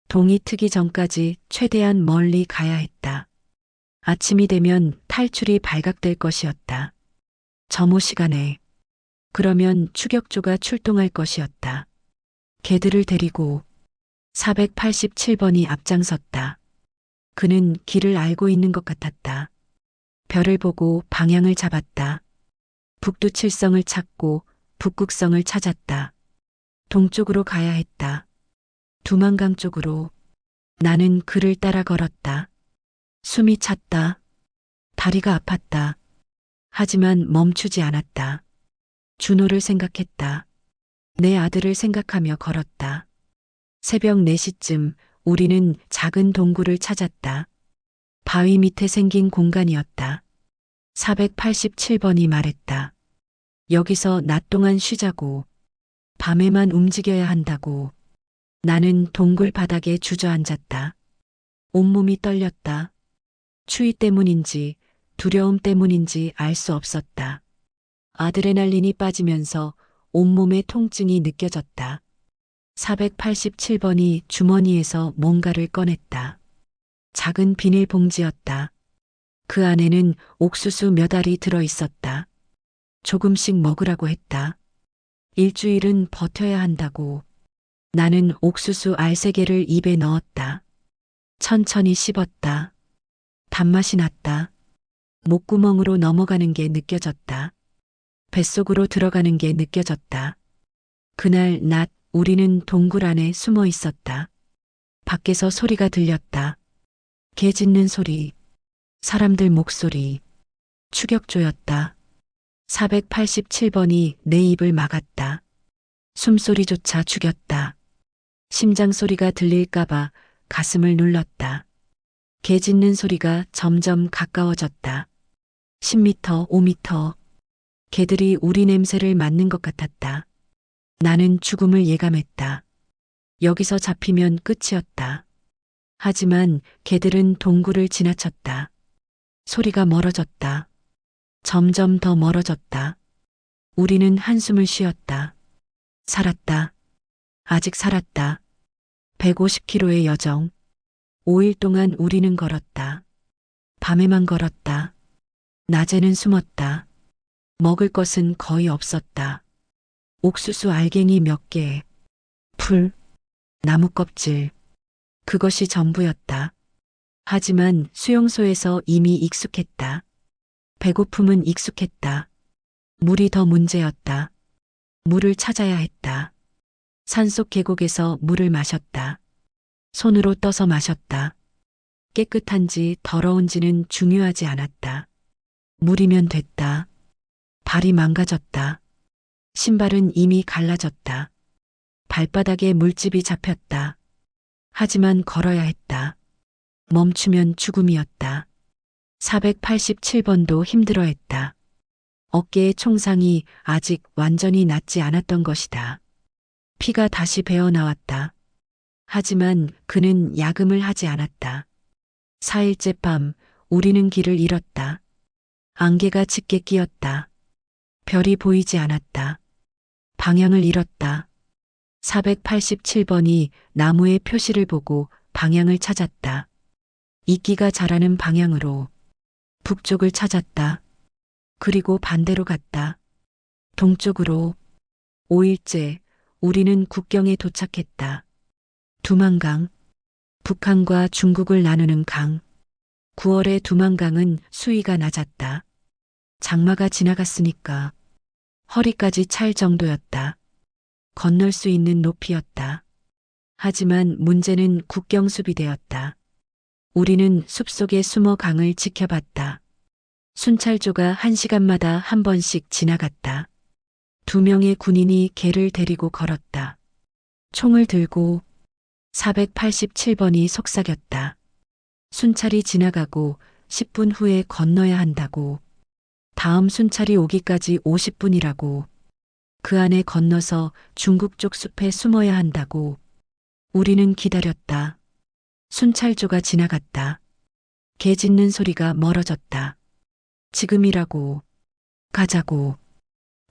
동이 트기 전까지 최대한 멀리 가야 했다. 아침이 되면 탈출이 발각될 것이었다. 점호 시간에. 그러면 추격조가 출동할 것이었다. 개들을 데리고 487번이 앞장섰다. 그는 길을 알고 있는 것 같았다. 별을 보고 방향을 잡았다. 북두칠성을 찾고 북극성을 찾았다. 동쪽으로 가야 했다. 두만강 쪽으로. 나는 그를 따라 걸었다. 숨이 찼다. 다리가 아팠다. 하지만 멈추지 않았다. 준호를 생각했다. 내 아들을 생각하며 걸었다. 새벽 4시쯤 우리는 작은 동굴을 찾았다. 바위 밑에 생긴 공간이었다. 487번이 말했다. 여기서 낮 동안 쉬자고. 밤에만 움직여야 한다고. 나는 동굴 바닥에 주저앉았다. 온몸이 떨렸다. 추위 때문인지 두려움 때문인지 알 수 없었다. 아드레날린이 빠지면서 온몸에 통증이 느껴졌다. 487번이 주머니에서 뭔가를 꺼냈다. 작은 비닐봉지였다. 그 안에는 옥수수 몇 알이 들어 있었다. 조금씩 먹으라고 했다. 일주일은 버텨야 한다고. 나는 옥수수 알 3개를 입에 넣었다. 천천히 씹었다. 단맛이 났다. 목구멍으로 넘어가는 게 느껴졌다. 뱃속으로 들어가는 게 느껴졌다. 그날 낮 우리는 동굴 안에 숨어 있었다. 밖에서 소리가 들렸다. 개 짖는 소리, 사람들 목소리, 추격조였다. 487번이 내 입을 막았다. 숨소리조차 죽였다. 심장 소리가 들릴까봐 가슴을 눌렀다. 개 짖는 소리가 점점 가까워졌다. 10m, 5m. 개들이 우리 냄새를 맡는 것 같았다. 나는 죽음을 예감했다. 여기서 잡히면 끝이었다. 하지만 개들은 동굴을 지나쳤다. 소리가 멀어졌다. 점점 더 멀어졌다. 우리는 한숨을 쉬었다. 살았다. 아직 살았다. 150km의 여정. 5일 동안 우리는 걸었다. 밤에만 걸었다. 낮에는 숨었다. 먹을 것은 거의 없었다. 옥수수 알갱이 몇 개, 풀, 나무 껍질. 그것이 전부였다. 하지만 수용소에서 이미 익숙했다. 배고픔은 익숙했다. 물이 더 문제였다. 물을 찾아야 했다. 산속 계곡에서 물을 마셨다. 손으로 떠서 마셨다. 깨끗한지 더러운지는 중요하지 않았다. 물이면 됐다. 발이 망가졌다. 신발은 이미 갈라졌다. 발바닥에 물집이 잡혔다. 하지만 걸어야 했다. 멈추면 죽음이었다. 487번도 힘들어했다. 어깨의 총상이 아직 완전히 낫지 않았던 것이다. 피가 다시 배어나왔다. 하지만 그는 야금을 하지 않았다. 4일째 밤 우리는 길을 잃었다. 안개가 짙게 끼었다. 별이 보이지 않았다. 방향을 잃었다. 487번이 나무의 표시를 보고 방향을 찾았다. 이끼가 자라는 방향으로 북쪽을 찾았다. 그리고 반대로 갔다. 동쪽으로. 5일째 우리는 국경에 도착했다. 두만강, 북한과 중국을 나누는 강. 9월의 두만강은 수위가 낮았다. 장마가 지나갔으니까 허리까지 찰 정도였다. 건널 수 있는 높이였다. 하지만 문제는 국경 수비대였다. 우리는 숲속에 숨어 강을 지켜봤다. 순찰조가 1시간마다 한 번씩 지나갔다. 2명의 군인이 개를 데리고 걸었다. 총을 들고. 487번이 속삭였다. 순찰이 지나가고 10분 후에 건너야 한다고. 다음 순찰이 오기까지 50분이라고. 그 안에 건너서 중국 쪽 숲에 숨어야 한다고. 우리는 기다렸다. 순찰조가 지나갔다. 개 짖는 소리가 멀어졌다. 지금이라고. 가자고.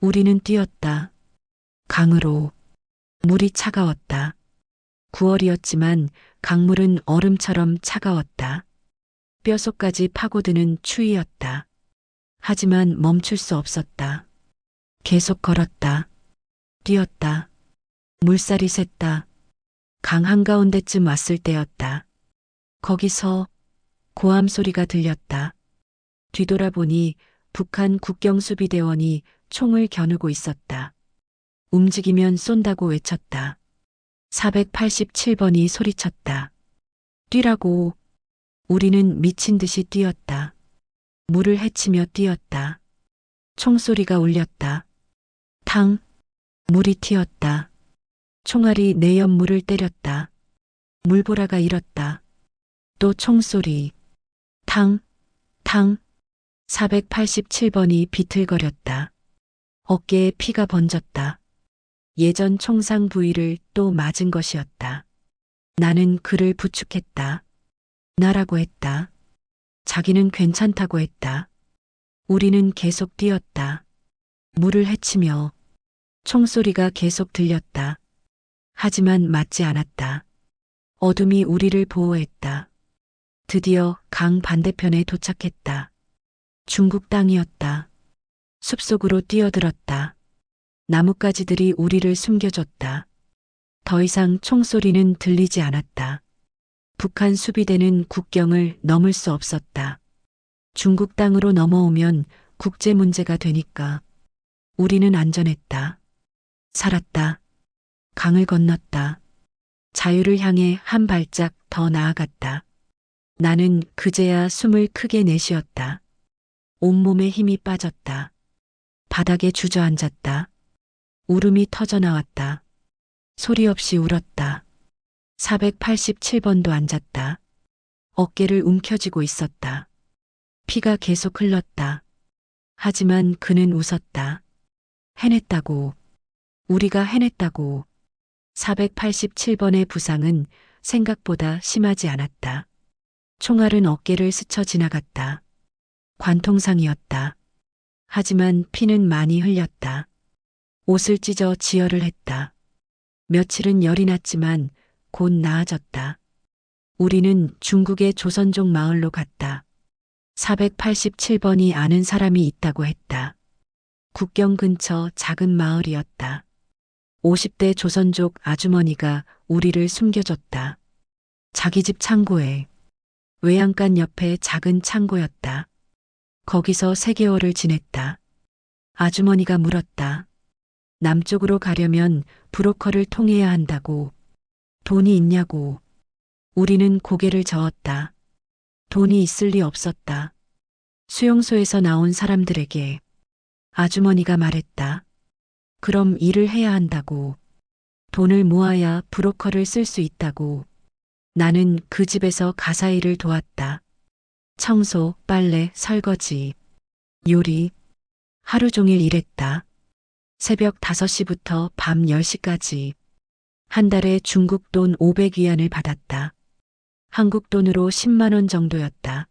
우리는 뛰었다. 강으로. 물이 차가웠다. 9월이었지만 강물은 얼음처럼 차가웠다. 뼛속까지 파고드는 추위였다. 하지만 멈출 수 없었다. 계속 걸었다. 뛰었다. 물살이 샜다. 강 한가운데쯤 왔을 때였다. 거기서 고함 소리가 들렸다. 뒤돌아보니 북한 국경수비대원이 총을 겨누고 있었다. 움직이면 쏜다고 외쳤다. 487번이 소리쳤다. 뛰라고. 우리는 미친 듯이 뛰었다. 물을 헤치며 뛰었다. 총소리가 울렸다. 탕. 물이 튀었다. 총알이 내 옆물을 때렸다. 물보라가 일었다. 또 총소리. 탕. 탕. 487번이 비틀거렸다. 어깨에 피가 번졌다. 예전 총상 부위를 또 맞은 것이었다. 나는 그를 부축했다. 나라고 했다. 자기는 괜찮다고 했다. 우리는 계속 뛰었다. 물을 헤치며. 총소리가 계속 들렸다. 하지만 맞지 않았다. 어둠이 우리를 보호했다. 드디어 강 반대편에 도착했다. 중국 땅이었다. 숲속으로 뛰어들었다. 나뭇가지들이 우리를 숨겨줬다. 더 이상 총소리는 들리지 않았다. 북한 수비대는 국경을 넘을 수 없었다. 중국 땅으로 넘어오면 국제 문제가 되니까. 우리는 안전했다. 살았다. 강을 건넜다. 자유를 향해 한 발짝 더 나아갔다. 나는 그제야 숨을 크게 내쉬었다. 온몸에 힘이 빠졌다. 바닥에 주저앉았다. 울음이 터져나왔다. 소리 없이 울었다. 487번도 앉았다. 어깨를 움켜쥐고 있었다. 피가 계속 흘렀다. 하지만 그는 웃었다. 해냈다고. 우리가 해냈다고. 487번의 부상은 생각보다 심하지 않았다. 총알은 어깨를 스쳐 지나갔다. 관통상이었다. 하지만 피는 많이 흘렸다. 옷을 찢어 지혈을 했다. 며칠은 열이 났지만 곧 나아졌다. 우리는 중국의 조선족 마을로 갔다. 487번이 아는 사람이 있다고 했다. 국경 근처 작은 마을이었다. 50대 조선족 아주머니가 우리를 숨겨줬다. 자기 집 창고에. 외양간 옆에 작은 창고였다. 거기서 3개월을 지냈다. 아주머니가 물었다. 남쪽으로 가려면 브로커를 통해야 한다고. 돈이 있냐고. 우리는 고개를 저었다. 돈이 있을 리 없었다. 수용소에서 나온 사람들에게 아주머니가 말했다. 그럼 일을 해야 한다고. 돈을 모아야 브로커를 쓸 수 있다고. 나는 그 집에서 가사 일을 도왔다. 청소, 빨래, 설거지, 요리. 하루 종일 일했다. 새벽 5시부터 밤 10시까지. 한 달에 중국 돈 500위안을 받았다. 한국 돈으로 10만 원 정도였다.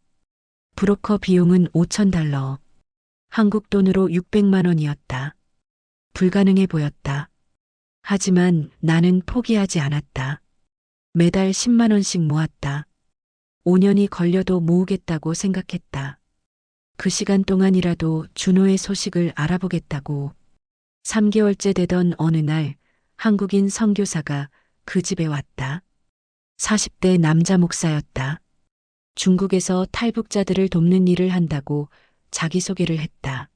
브로커 비용은 5,000달러. 한국 돈으로 600만 원이었다. 불가능해 보였다. 하지만 나는 포기하지 않았다. 매달 10만 원씩 모았다. 5년이 걸려도 모으겠다고 생각했다. 그 시간 동안이라도 준호의 소식을 알아보겠다고. 3개월째 되던 어느 날 한국인 선교사가 그 집에 왔다. 40대 남자 목사였다. 중국에서 탈북자들을 돕는 일을 한다고 자기소개를 했다.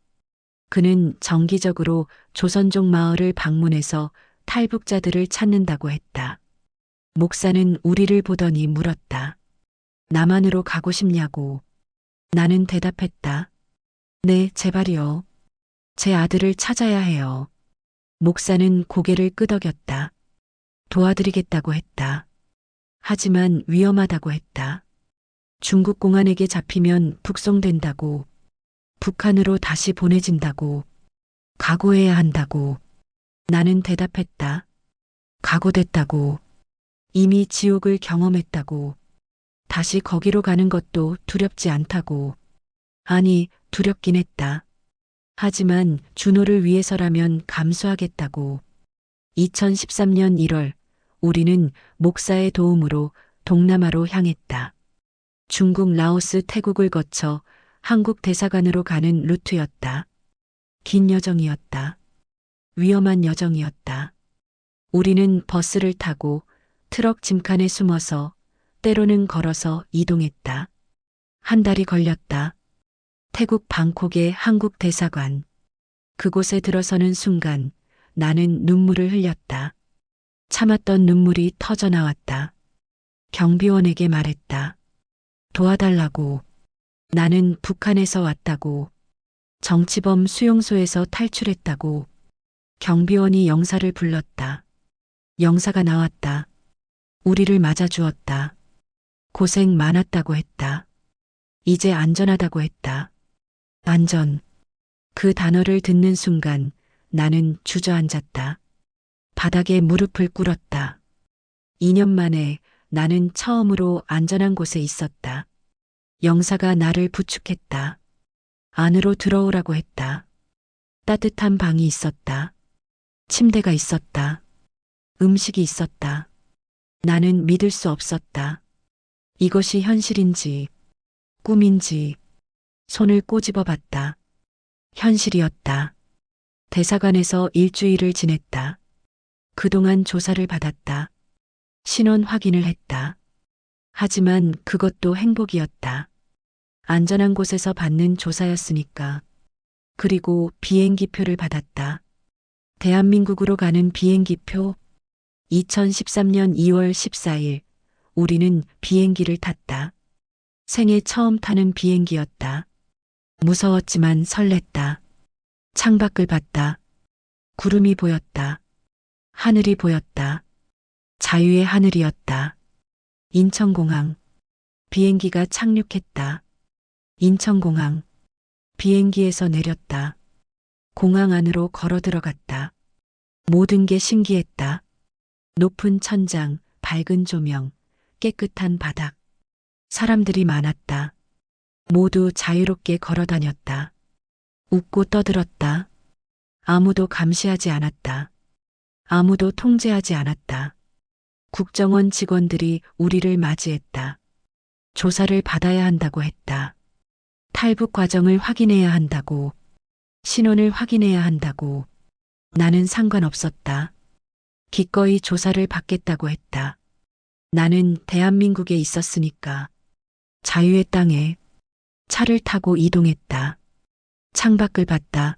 그는 정기적으로 조선족 마을을 방문해서 탈북자들을 찾는다고 했다. 목사는 우리를 보더니 물었다. 남한으로 가고 싶냐고. 나는 대답했다. 네, 제발이요. 제 아들을 찾아야 해요. 목사는 고개를 끄덕였다. 도와드리겠다고 했다. 하지만 위험하다고 했다. 중국 공안에게 잡히면 북송된다고. 북한으로 다시 보내진다고. 각오해야 한다고. 나는 대답했다. 각오됐다고. 이미 지옥을 경험했다고. 다시 거기로 가는 것도 두렵지 않다고. 아니, 두렵긴 했다. 하지만 준호를 위해서라면 감수하겠다고. 2013년 1월 우리는 목사의 도움으로 동남아로 향했다. 중국, 라오스, 태국을 거쳐 한국 대사관으로 가는 루트였다. 긴 여정이었다. 위험한 여정이었다. 우리는 버스를 타고 트럭 짐칸에 숨어서 때로는 걸어서 이동했다. 한 달이 걸렸다. 태국 방콕의 한국 대사관. 그곳에 들어서는 순간 나는 눈물을 흘렸다. 참았던 눈물이 터져 나왔다. 경비원에게 말했다. 도와달라고. 나는 북한에서 왔다고. 정치범 수용소에서 탈출했다고. 경비원이 영사를 불렀다. 영사가 나왔다. 우리를 맞아주었다. 고생 많았다고 했다. 이제 안전하다고 했다. 안전. 그 단어를 듣는 순간 나는 주저앉았다. 바닥에 무릎을 꿇었다. 2년 만에 나는 처음으로 안전한 곳에 있었다. 영사가 나를 부축했다. 안으로 들어오라고 했다. 따뜻한 방이 있었다. 침대가 있었다. 음식이 있었다. 나는 믿을 수 없었다. 이것이 현실인지 꿈인지 손을 꼬집어 봤다. 현실이었다. 대사관에서 일주일을 지냈다. 그동안 조사를 받았다. 신원 확인을 했다. 하지만 그것도 행복이었다. 안전한 곳에서 받는 조사였으니까. 그리고 비행기표를 받았다. 대한민국으로 가는 비행기표. 2013년 2월 14일 우리는 비행기를 탔다. 생애 처음 타는 비행기였다. 무서웠지만 설렜다. 창밖을 봤다. 구름이 보였다. 하늘이 보였다. 자유의 하늘이었다. 인천공항. 비행기가 착륙했다. 인천공항. 비행기에서 내렸다. 공항 안으로 걸어 들어갔다. 모든 게 신기했다. 높은 천장, 밝은 조명, 깨끗한 바닥. 사람들이 많았다. 모두 자유롭게 걸어 다녔다. 웃고 떠들었다. 아무도 감시하지 않았다. 아무도 통제하지 않았다. 국정원 직원들이 우리를 맞이했다. 조사를 받아야 한다고 했다. 탈북 과정을 확인해야 한다고. 신원을 확인해야 한다고. 나는 상관없었다. 기꺼이 조사를 받겠다고 했다. 나는 대한민국에 있었으니까. 자유의 땅에 차를 타고 이동했다. 창밖을 봤다.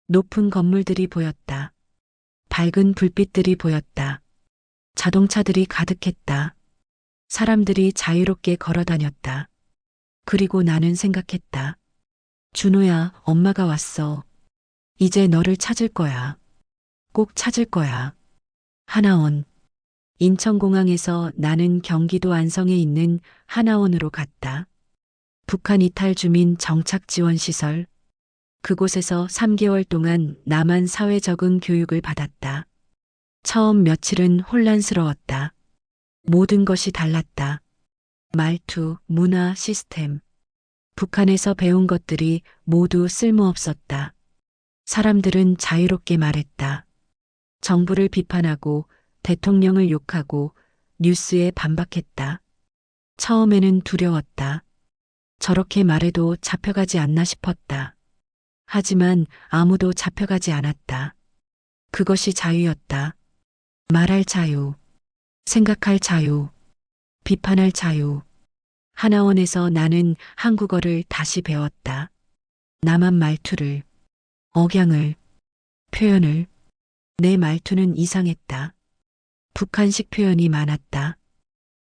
높은 건물들이 보였다. 밝은 불빛들이 보였다. 자동차들이 가득했다. 사람들이 자유롭게 걸어 다녔다. 그리고 나는 생각했다. 준호야, 엄마가 왔어. 이제 너를 찾을 거야. 꼭 찾을 거야. 하나원. 인천공항에서 나는 경기도 안성에 있는 하나원으로 갔다. 북한 이탈 주민 정착 지원 시설. 그곳에서 3개월 동안 남한 사회 적응 교육을 받았다. 처음 며칠은 혼란스러웠다. 모든 것이 달랐다. 말투, 문화, 시스템. 북한에서 배운 것들이 모두 쓸모없었다. 사람들은 자유롭게 말했다. 정부를 비판하고 대통령을 욕하고 뉴스에 반박했다. 처음에는 두려웠다. 저렇게 말해도 잡혀가지 않나 싶었다. 하지만 아무도 잡혀가지 않았다. 그것이 자유였다. 말할 자유, 생각할 자유, 비판할 자유. 하나원에서 나는 한국어를 다시 배웠다. 남한 말투를, 억양을, 표현을. 내 말투는 이상했다. 북한식 표현이 많았다.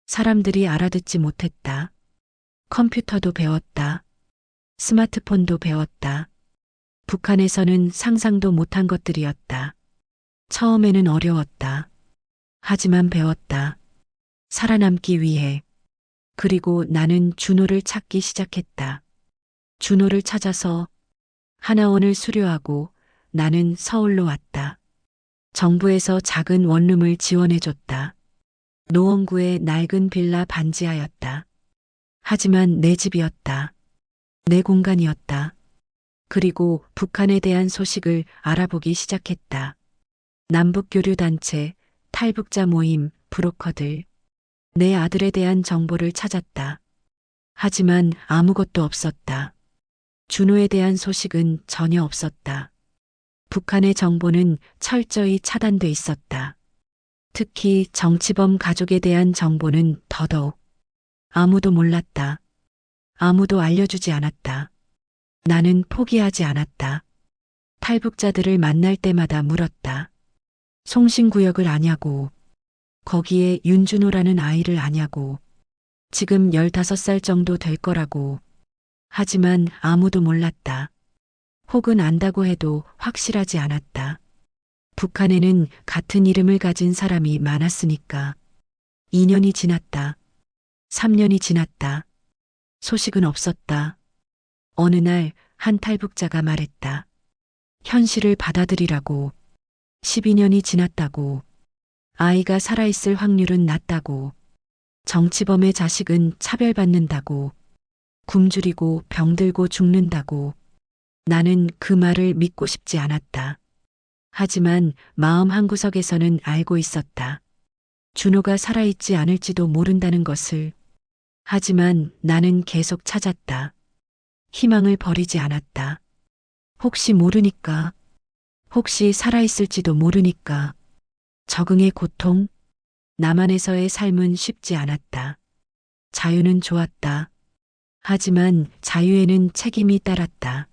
사람들이 알아듣지 못했다. 컴퓨터도 배웠다. 스마트폰도 배웠다. 북한에서는 상상도 못한 것들이었다. 처음에는 어려웠다. 하지만 배웠다. 살아남기 위해. 그리고 나는 준호를 찾기 시작했다. 준호를 찾아서 하나원을 수료하고 나는 서울로 왔다. 정부에서 작은 원룸을 지원해줬다. 노원구의 낡은 빌라 반지하였다. 하지만 내 집이었다. 내 공간이었다. 그리고 북한에 대한 소식을 알아보기 시작했다. 남북교류단체, 탈북자 모임, 브로커들. 내 아들에 대한 정보를 찾았다. 하지만 아무것도 없었다. 준호에 대한 소식은 전혀 없었다. 북한의 정보는 철저히 차단돼 있었다. 특히 정치범 가족에 대한 정보는 더더욱. 아무도 몰랐다. 아무도 알려주지 않았다. 나는 포기하지 않았다. 탈북자들을 만날 때마다 물었다. 송신구역을 아냐고. 거기에 윤준호라는 아이를 아냐고. 지금 15살 정도 될 거라고. 하지만 아무도 몰랐다. 혹은 안다고 해도 확실하지 않았다. 북한에는 같은 이름을 가진 사람이 많았으니까. 2년이 지났다. 3년이 지났다. 소식은 없었다. 어느 날 한 탈북자가 말했다. 현실을 받아들이라고. 12년이 지났다고. 아이가 살아있을 확률은 낮다고. 정치범의 자식은 차별받는다고. 굶주리고 병들고 죽는다고. 나는 그 말을 믿고 싶지 않았다. 하지만 마음 한구석에서는 알고 있었다. 준호가 살아있지 않을지도 모른다는 것을. 하지만 나는 계속 찾았다. 희망을 버리지 않았다. 혹시 모르니까. 혹시 살아있을지도 모르니까. 적응의 고통? 남한에서의 삶은 쉽지 않았다. 자유는 좋았다. 하지만 자유에는 책임이 따랐다.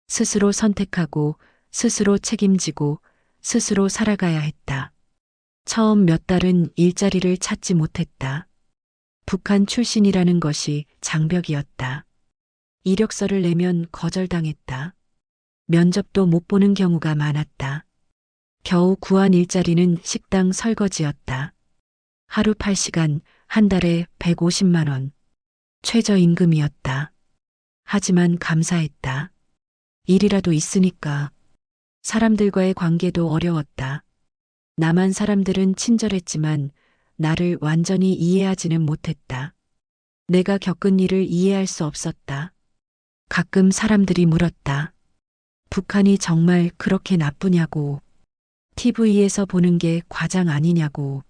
스스로 선택하고 스스로 책임지고 스스로 살아가야 했다. 처음 몇 달은 일자리를 찾지 못했다. 북한 출신이라는 것이 장벽이었다. 이력서를 내면 거절당했다. 면접도 못 보는 경우가 많았다. 겨우 구한 일자리는 식당 설거지였다. 하루 8시간, 한 달에 150만 원. 최저임금이었다. 하지만 감사했다. 일이라도 있으니까. 사람들과의 관계도 어려웠다. 남한 사람들은 친절했지만 나를 완전히 이해하지는 못했다. 내가 겪은 일을 이해할 수 없었다. 가끔 사람들이 물었다. 북한이 정말 그렇게 나쁘냐고. TV에서 보는 게 과장 아니냐고.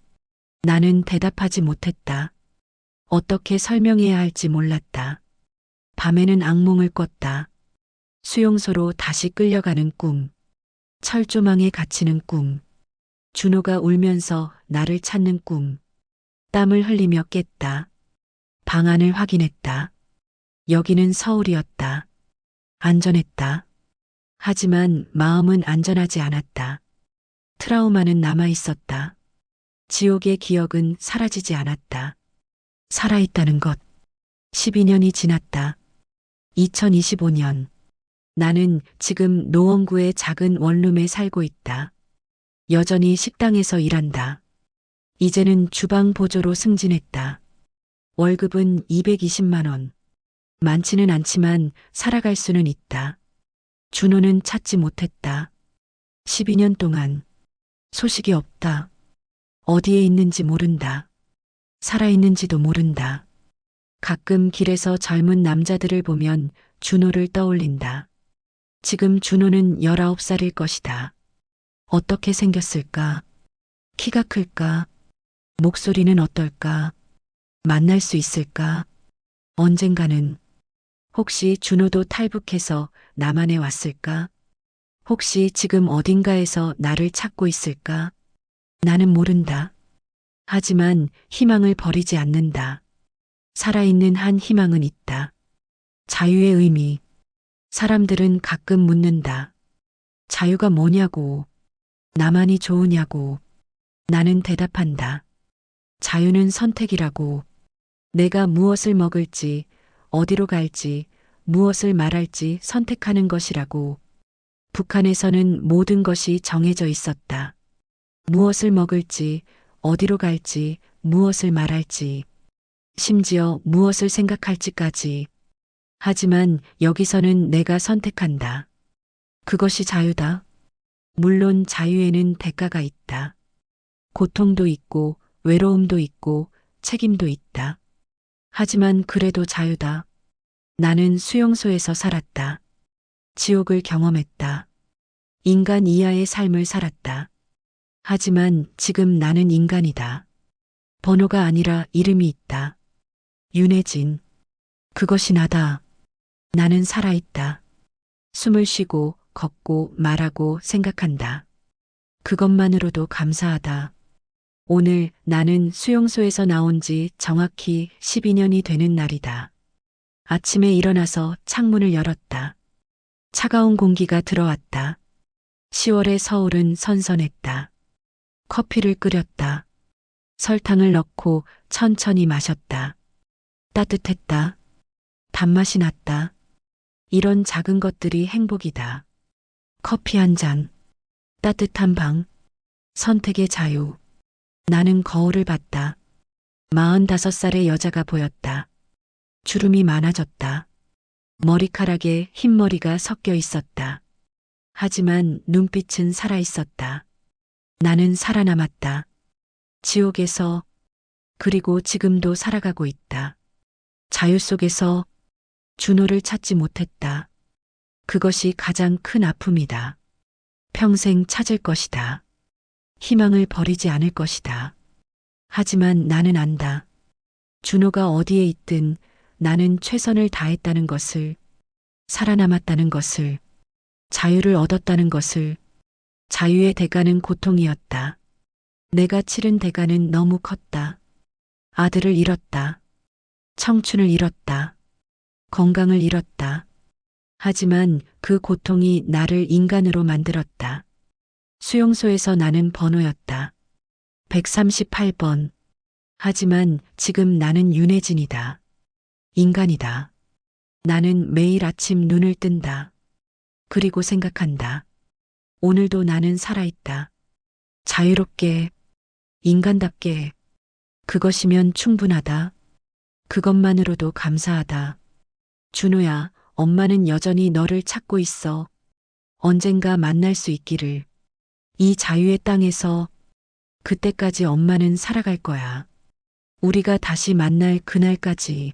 나는 대답하지 못했다. 어떻게 설명해야 할지 몰랐다. 밤에는 악몽을 꿨다. 수용소로 다시 끌려가는 꿈. 철조망에 갇히는 꿈. 준호가 울면서 나를 찾는 꿈. 땀을 흘리며 깼다. 방안을 확인했다. 여기는 서울이었다. 안전했다. 하지만 마음은 안전하지 않았다. 트라우마는 남아 있었다. 지옥의 기억은 사라지지 않았다. 살아있다는 것. 12년이 지났다. 2025년. 나는 지금 노원구의 작은 원룸에 살고 있다. 여전히 식당에서 일한다. 이제는 주방 보조로 승진했다. 월급은 220만 원. 많지는 않지만 살아갈 수는 있다. 준호는 찾지 못했다. 12년 동안 소식이 없다. 어디에 있는지 모른다. 살아있는지도 모른다. 가끔 길에서 젊은 남자들을 보면 준호를 떠올린다. 지금 준호는 19살일 것이다. 어떻게 생겼을까? 키가 클까? 목소리는 어떨까? 만날 수 있을까? 언젠가는. 혹시 준호도 탈북해서 남한에 왔을까? 혹시 지금 어딘가에서 나를 찾고 있을까? 나는 모른다. 하지만 희망을 버리지 않는다. 살아있는 한 희망은 있다. 자유의 의미. 사람들은 가끔 묻는다. 자유가 뭐냐고. 나만이 좋으냐고. 나는 대답한다. 자유는 선택이라고. 내가 무엇을 먹을지, 어디로 갈지, 무엇을 말할지 선택하는 것이라고. 북한에서는 모든 것이 정해져 있었다. 무엇을 먹을지, 어디로 갈지, 무엇을 말할지, 심지어 무엇을 생각할지까지. 하지만 여기서는 내가 선택한다. 그것이 자유다. 물론 자유에는 대가가 있다. 고통도 있고, 외로움도 있고, 책임도 있다. 하지만 그래도 자유다. 나는 수용소에서 살았다. 지옥을 경험했다. 인간 이하의 삶을 살았다. 하지만 지금 나는 인간이다. 번호가 아니라 이름이 있다. 윤혜진. 그것이 나다. 나는 살아있다. 숨을 쉬고, 걷고, 말하고, 생각한다. 그것만으로도 감사하다. 오늘 나는 수용소에서 나온 지 정확히 12년이 되는 날이다. 아침에 일어나서 창문을 열었다. 차가운 공기가 들어왔다. 10월의 서울은 선선했다. 커피를 끓였다. 설탕을 넣고 천천히 마셨다. 따뜻했다. 단맛이 났다. 이런 작은 것들이 행복이다. 커피 한 잔. 따뜻한 방. 선택의 자유. 나는 거울을 봤다. 45살의 여자가 보였다. 주름이 많아졌다. 머리카락에 흰머리가 섞여 있었다. 하지만 눈빛은 살아있었다. 나는 살아남았다. 지옥에서, 그리고 지금도 살아가고 있다. 자유 속에서 준호를 찾지 못했다. 그것이 가장 큰 아픔이다. 평생 찾을 것이다. 희망을 버리지 않을 것이다. 하지만 나는 안다. 준호가 어디에 있든 나는 최선을 다했다는 것을, 살아남았다는 것을, 자유를 얻었다는 것을. 자유의 대가는 고통이었다. 내가 치른 대가는 너무 컸다. 아들을 잃었다. 청춘을 잃었다. 건강을 잃었다. 하지만 그 고통이 나를 인간으로 만들었다. 수용소에서 나는 번호였다. 138번. 하지만 지금 나는 윤혜진이다. 인간이다. 나는 매일 아침 눈을 뜬다. 그리고 생각한다. 오늘도 나는 살아있다. 자유롭게, 인간답게. 그것이면 충분하다. 그것만으로도 감사하다. 준호야, 엄마는 여전히 너를 찾고 있어. 언젠가 만날 수 있기를. 이 자유의 땅에서. 그때까지 엄마는 살아갈 거야. 우리가 다시 만날 그날까지.